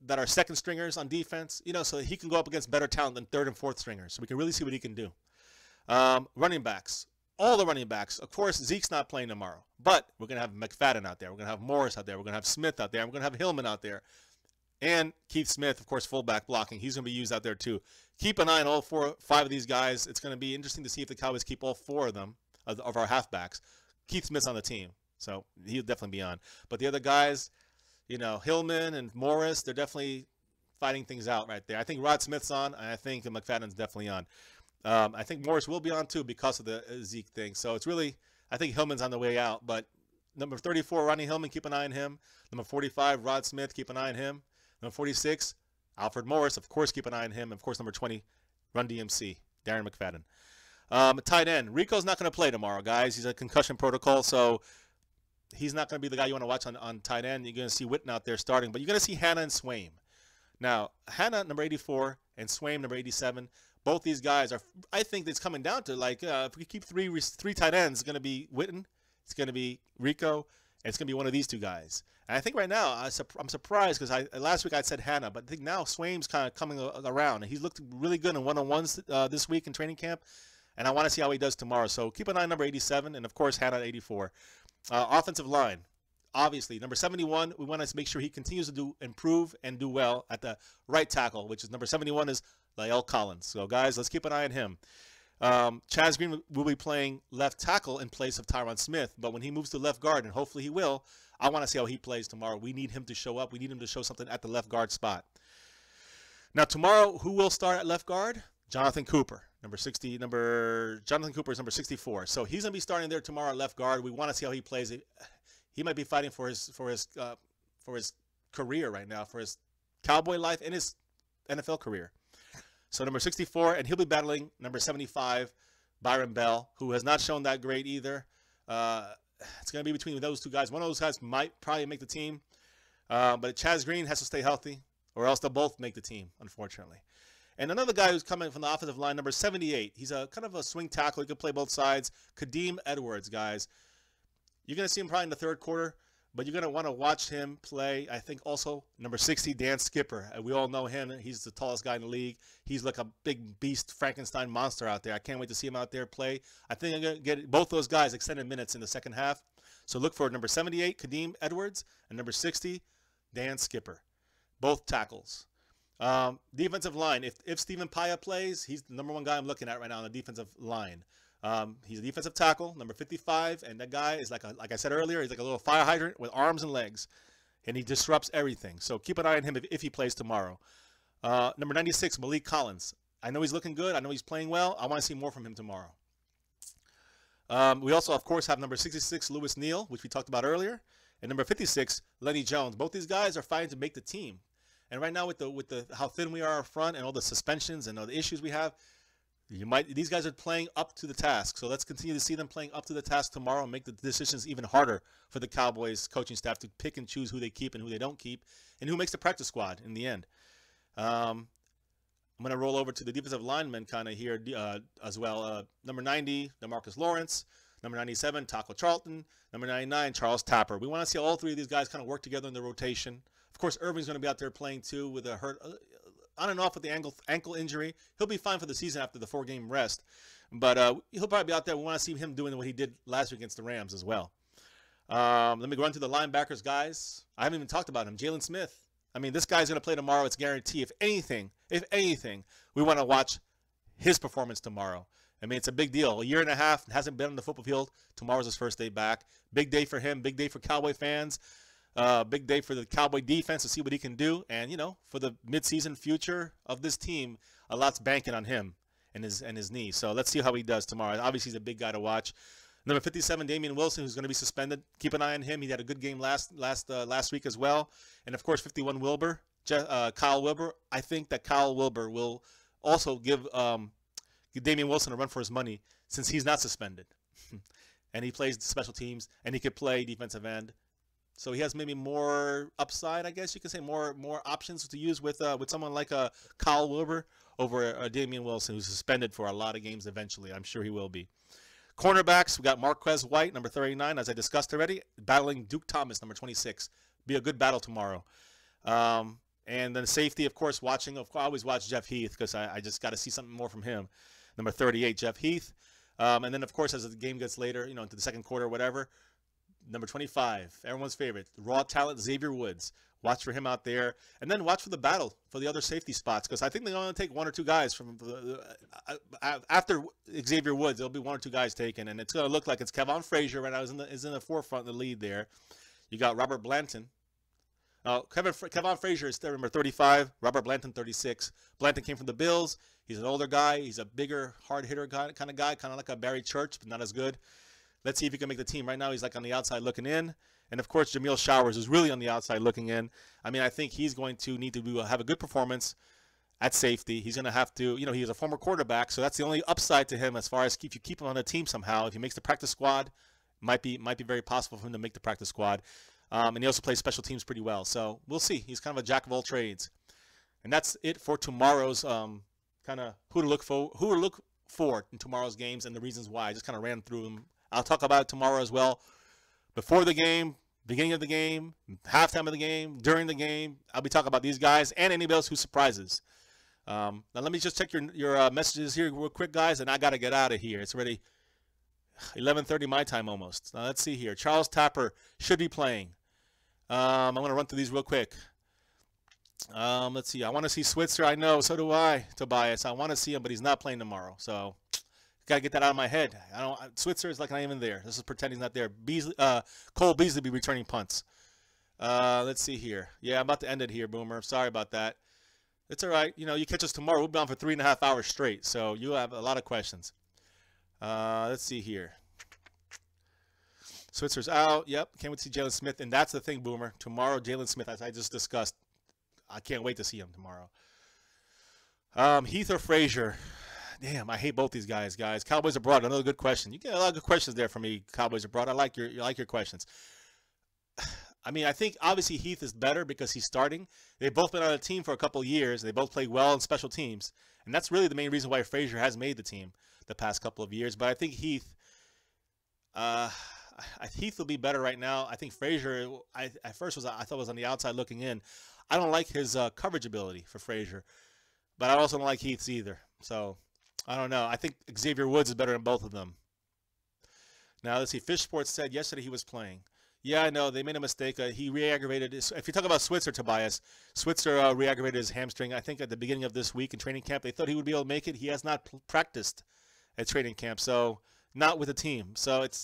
S1: that are second stringers on defense, so that he can go up against better talent than third and fourth stringers. So we can really see what he can do. Running backs, all the running backs. Of course, Zeke's not playing tomorrow, but we're gonna have McFadden out there. We're gonna have Morris out there. We're gonna have Smith out there. We're gonna have Hillman out there, and Keith Smith, of course, fullback blocking. He's gonna be used out there too. Keep an eye on all 4 or 5 of these guys. It's gonna be interesting to see if the Cowboys keep all 4 of them of our halfbacks. Keith Smith's on the team, so he'll definitely be on. But the other guys, Hillman and Morris, they're definitely fighting things out right there. I think Rod Smith's on, and I think McFadden's definitely on. I think Morris will be on too because of the Zeke thing. So it's really, I think Hillman's on the way out, but Number 34, Ronnie Hillman, keep an eye on him. Number 45, Rod Smith, keep an eye on him. Number 46, Alfred Morris, of course, keep an eye on him. And of course, number 20, Run DMC, Darren McFadden. Tight end, Rico's not going to play tomorrow, guys. He's a concussion protocol, so he's not going to be the guy you want to watch on tight end. You're going to see Witten out there starting, but you're going to see Hannah and Swaim. Now, Hannah, number 84, and Swaim, number 87, both these guys are, I think it's coming down to, like, if we keep three tight ends, it's going to be Witten, it's going to be Rico, and it's going to be one of these two guys. And I think right now, I'm surprised because last week I said Hannah, but I think now Swaim's kind of coming around. And he's looked really good in one-on-ones this week in training camp, and I want to see how he does tomorrow. So keep an eye on number 87, and, of course, Hannah at 84. Offensive line, obviously, number 71, we want to make sure he continues to improve and do well at the right tackle, which is number 71 is Lael Collins. So, guys, let's keep an eye on him. Chaz Green will be playing left tackle in place of Tyron Smith, but when he moves to left guard, and hopefully he will, I want to see how he plays tomorrow. We need him to show up. We need him to show something at the left guard spot. Now, tomorrow, who will start at left guard? Jonathan Cooper, Jonathan Cooper is number 64. So he's going to be starting there tomorrow at left guard. We want to see how he plays. He might be fighting for his career right now, for his Cowboy life and his NFL career. So number 64, and he'll be battling number 75, Byron Bell, who has not shown that great either. It's going to be between those two guys. One of those guys might probably make the team, but Chaz Green has to stay healthy, or else they'll both make the team, unfortunately. And another guy who's coming from the offensive line, number 78. He's a kind of a swing tackle. He can play both sides. Kadeem Edwards, guys. You're going to see him probably in the third quarter, but you're going to want to watch him play. I think also number 60, Dan Skipper. We all know him. He's the tallest guy in the league. He's like a big beast, Frankenstein monster out there. I can't wait to see him out there play. I think I'm going to get both those guys extended minutes in the second half. So look for number 78, Kadeem Edwards, and number 60, Dan Skipper. Both tackles. Defensive line. If Stephen Paya plays, he's the number one guy I'm looking at right now on the defensive line. He's a defensive tackle, number 55, and that guy is like I said earlier, he's like a little fire hydrant with arms and legs, and he disrupts everything. So keep an eye on him if he plays tomorrow. Number 96, Malik Collins. I know he's looking good. I know he's playing well. I want to see more from him tomorrow. We also, of course, have number 66, Lewis Neal, which we talked about earlier, and number 56, Lenny Jones. Both these guys are fighting to make the team. And right now, with the how thin we are up front and all the suspensions and all the issues we have, these guys are playing up to the task. So let's continue to see them playing up to the task tomorrow and make the decisions even harder for the Cowboys coaching staff to pick and choose who they keep and who they don't keep, and who makes the practice squad in the end. I'm going to roll over to the defensive linemen kind of here as well. Number 90, DeMarcus Lawrence. Number 97, Taco Charlton. Number 99, Charles Tapper. We want to see all three of these guys kind of work together in the rotation. Of course, Irving's going to be out there playing too with a hurt, on and off with the ankle injury. He'll be fine for the season after the 4-game rest. But he'll probably be out there. We want to see him doing what he did last week against the Rams as well. Let me go on to the linebackers, guys. I haven't even talked about him. Jalen Smith. I mean, this guy's going to play tomorrow. It's guaranteed. If anything, we want to watch his performance tomorrow. I mean, it's a big deal. A year and a half, hasn't been on the football field. Tomorrow's his first day back. Big day for him. Big day for Cowboy fans. Big day for the Cowboy defense to see what he can do. And, you know, for the midseason future of this team, a lot's banking on him and his knee. So let's see how he does tomorrow. Obviously, he's a big guy to watch. Number 57, Damian Wilson, who's going to be suspended. Keep an eye on him. He had a good game last week as well. And, of course, 51, Kyle Wilber. I think that Kyle Wilber will also give Damian Wilson a run for his money since he's not suspended. And he plays special teams, and he could play defensive end. So he has maybe more upside, I guess you could say, more options to use with someone like Kyle Wilber over Damian Wilson, who's suspended for a lot of games eventually. I'm sure he will be. Cornerbacks, we got Marquez White, number 39, as I discussed already, battling Duke Thomas, number 26. Be a good battle tomorrow. And then safety, of course, I always watch Jeff Heath because I just got to see something more from him. Number 38, Jeff Heath. And then, of course, as the game gets later, into the second quarter or whatever, number 25, everyone's favorite, raw talent, Xavier Woods. Watch for him out there. And then watch for the battle for the other safety spots because I think they're going to take one or two guys from after Xavier Woods. There'll be one or two guys taken, and it's going to look like it's Kevon Frazier right now is in the forefront, the lead there. You got Robert Blanton. Kevon Frazier is number 35, Robert Blanton 36. Blanton came from the Bills. He's an older guy. He's a bigger, hard hitter kind of guy, kind of like a Barry Church, but not as good. Let's see if he can make the team. Right now, he's like on the outside looking in. And, of course, Jamil Showers is really on the outside looking in. I mean, I think he's going to need to have a good performance at safety. He's going to have to, he's a former quarterback, so that's the only upside to him as far as if you keep him on the team somehow. If he makes the practice squad, might be very possible for him to make the practice squad. And he also plays special teams pretty well. So we'll see. He's kind of a jack of all trades. And that's it for tomorrow's kind of who to look for in tomorrow's games and the reasons why. I just kind of ran through them. I'll talk about it tomorrow as well. Before the game, beginning of the game, halftime of the game, during the game. I'll be talking about these guys and anybody else who surprises. Now let me just check your messages here real quick, guys, and I got to get out of here. It's already 11:30 my time almost. Now let's see here. Charles Tapper should be playing. I'm going to run through these real quick. Let's see. I want to see Switzer. I know. So do I, Tobias. I want to see him, but he's not playing tomorrow. So got to get that out of my head. Switzer is like not even there. This is pretending he's not there. Cole Beasley be returning punts. Let's see here. Yeah, I'm about to end it here, Boomer. Sorry about that. It's all right. You catch us tomorrow. We'll be on for 3.5 hours straight, so you'll have a lot of questions. Let's see here. Switzer's out. Yep. Can't wait to see Jalen Smith. And that's the thing, Boomer. Tomorrow, Jalen Smith, as I just discussed. I can't wait to see him tomorrow. Heath or Frazier? Damn, I hate both these guys, Cowboys abroad. Another good question. You get a lot of good questions there from me, Cowboys abroad. I like your questions. I mean, I think obviously Heath is better because he's starting. They've both been on a team for a couple of years. They both played well in special teams. And that's really the main reason why Frazier has made the team the past couple of years. But I think Heath will be better right now. I think Frazier, I thought was on the outside looking in. I don't like his coverage ability for Frazier. But I also don't like Heath's either. So, I don't know. I think Xavier Woods is better than both of them. Now, let's see. Fish Sports said yesterday he was playing. Yeah, I know. They made a mistake. He re-aggravated his, if you talk about Switzer, Tobias, Switzer re-aggravated his hamstring, I think, at the beginning of this week in training camp. They thought he would be able to make it. He has not practiced at training camp, so not with the team. So it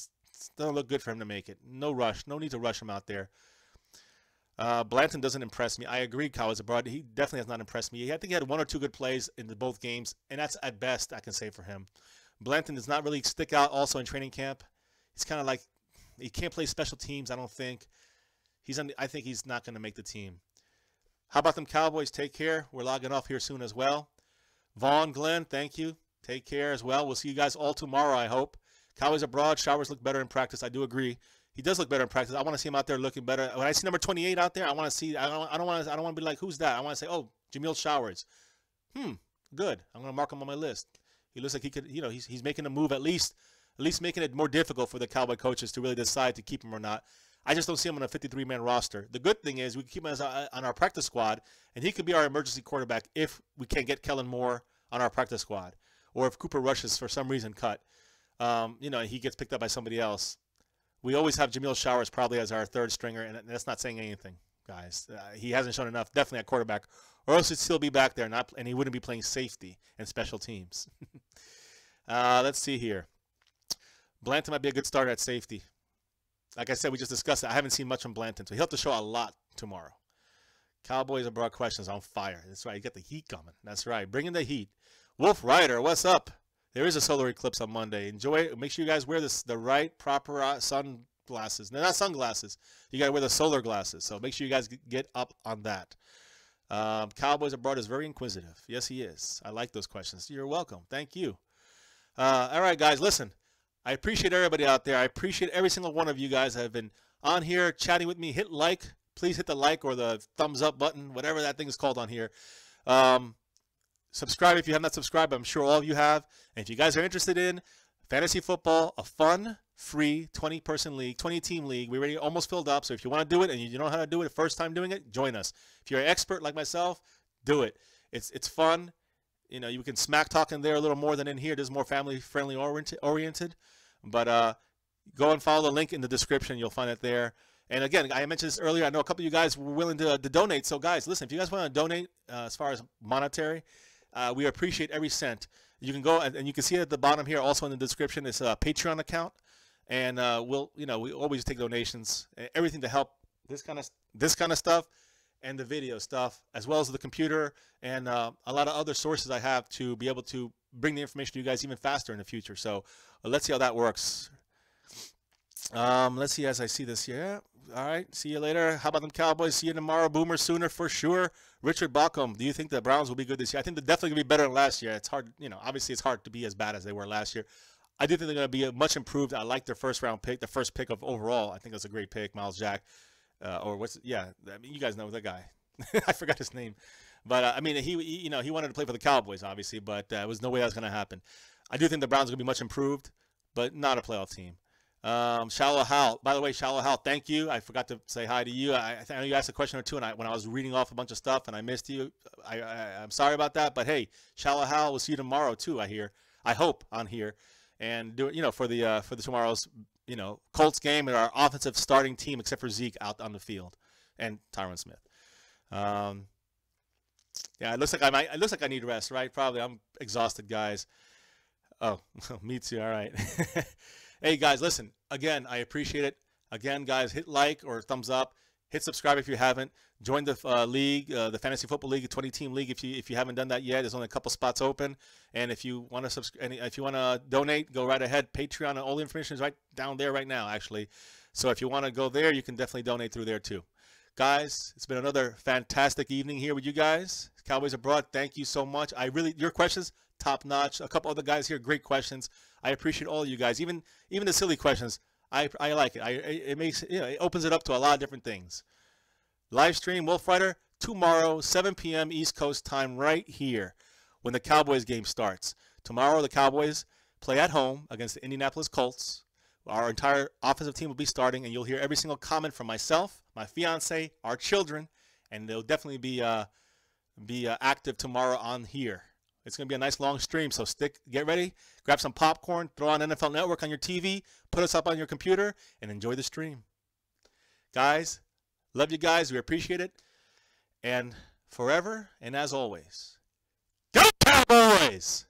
S1: doesn't look good for him to make it. No rush. No need to rush him out there. Blanton doesn't impress me. I agree, Cowboys abroad. He definitely has not impressed me. I think he had 1 or 2 good plays in both games, and that's at best I can say for him. Blanton does not really stick out also in training camp. He's kind of like, he can't play special teams, I don't think. I think he's not going to make the team. How about them Cowboys? Take care. We're logging off here soon as well. Vaughn, Glenn, thank you. Take care as well. We'll see you guys all tomorrow, I hope. Cowboys abroad. Showers look better in practice. I do agree. He does look better in practice. I want to see him out there looking better. When I see number 28 out there, I want to see. I don't want to be like, who's that? I want to say, oh, Jamil Showers. Good. I'm going to mark him on my list. He looks like he could. He's making a move at least making it more difficult for the Cowboy coaches to really decide to keep him or not. I just don't see him on a 53-man roster. The good thing is we can keep him on our practice squad, and he could be our emergency quarterback if we can't get Kellen Moore on our practice squad, or if Cooper Rush is for some reason cut. He gets picked up by somebody else. We always have Jamil Showers probably as our third stringer, and that's not saying anything, guys. He hasn't shown enough, definitely at quarterback, or else he'd still be back there, and he wouldn't be playing safety and special teams. Let's see here. Blanton might be a good starter at safety. Like I said, we just discussed it. I haven't seen much from Blanton, so he'll have to show a lot tomorrow. Cowboys abroad questions on fire. That's right. You got the heat coming. That's right. Bring in the heat. Wolf Ryder, what's up? There is a solar eclipse on Monday. Enjoy it. Make sure you guys wear the right, proper sunglasses. No, not sunglasses. You got to wear the solar glasses. So make sure you guys get up on that. Cowboys abroad is very inquisitive. Yes, he is. I like those questions. You're welcome. Thank you. All right, guys, listen. I appreciate everybody out there. I appreciate every single one of you guys that have been on here chatting with me. Hit like. Please hit the like or the thumbs up button, whatever that thing is called on here. Subscribe if you have not subscribed. I'm sure all of you have. And if you guys are interested in fantasy football, a fun, free 20-person league, 20-team league, we're already almost filled up. So if you want to do it and you don't know how to do it, first time doing it, join us. If you're an expert like myself, do it. It's fun. You can smack talk in there a little more than in here. This is more family-friendly oriented. But go and follow the link in the description. You'll find it there. And again, I mentioned this earlier. I know a couple of you guys were willing to donate. So guys, listen, if you guys want to donate as far as monetary, we appreciate every cent. You can go and you can see it at the bottom here, also in the description. It's a Patreon account, and we always take donations, everything to help this kind of stuff, and the video stuff, as well as the computer and a lot of other sources I have to be able to bring the information to you guys even faster in the future. So let's see how that works. Let's see as I see this here. All right. See you later. How about them Cowboys? See you tomorrow. Boomer Sooner for sure. Richard Baucom, do you think the Browns will be good this year? I think they're definitely going to be better than last year. It's hard, obviously it's hard to be as bad as they were last year. I do think they're going to be much improved. I like their first round pick, the first pick of overall. I think that's a great pick, Miles Jack. I mean, you guys know that guy. I forgot his name. But, I mean, he wanted to play for the Cowboys, obviously, but there was no way that was going to happen. I do think the Browns are going to be much improved, but not a playoff team. Shallow Hal. By the way, Shallow Hal, thank you. I forgot to say hi to you. I know you asked a question or two, and when I was reading off a bunch of stuff and I missed you, I'm sorry about that. But hey, Shallow Hal, we'll see you tomorrow too. I hope on here, and do it. For the tomorrow's Colts game and our offensive starting team, except for Zeke out on the field and Tyron Smith. Yeah, it looks like I need rest, right? Probably. I'm exhausted, guys. Oh, me too. All right. Hey, guys, listen. Again, I appreciate it. Again, guys, hit like or thumbs up. Hit subscribe if you haven't. Join the league, the Fantasy Football League, a 20-team league. If you haven't done that yet, there's only a couple spots open. And if you want to donate, go right ahead. Patreon and all the information is right down there right now, actually. So if you want to go there, you can definitely donate through there too. Guys, it's been another fantastic evening here with you guys. Cowboys Abroad, thank you so much. Your questions, top notch. A couple other guys here, great questions. I appreciate all of you guys, even the silly questions. I like it. It opens it up to a lot of different things. Live stream Wolf Rider tomorrow, 7 p.m. East Coast time, right here when the Cowboys game starts. Tomorrow the Cowboys play at home against the Indianapolis Colts. Our entire offensive team will be starting, and you'll hear every single comment from myself, my fiance, our children, and they'll definitely be active tomorrow on here. It's going to be a nice long stream, so get ready, grab some popcorn, throw on NFL Network on your TV, put us up on your computer, and enjoy the stream. Guys, love you guys. We appreciate it. And forever and as always, go Cowboys!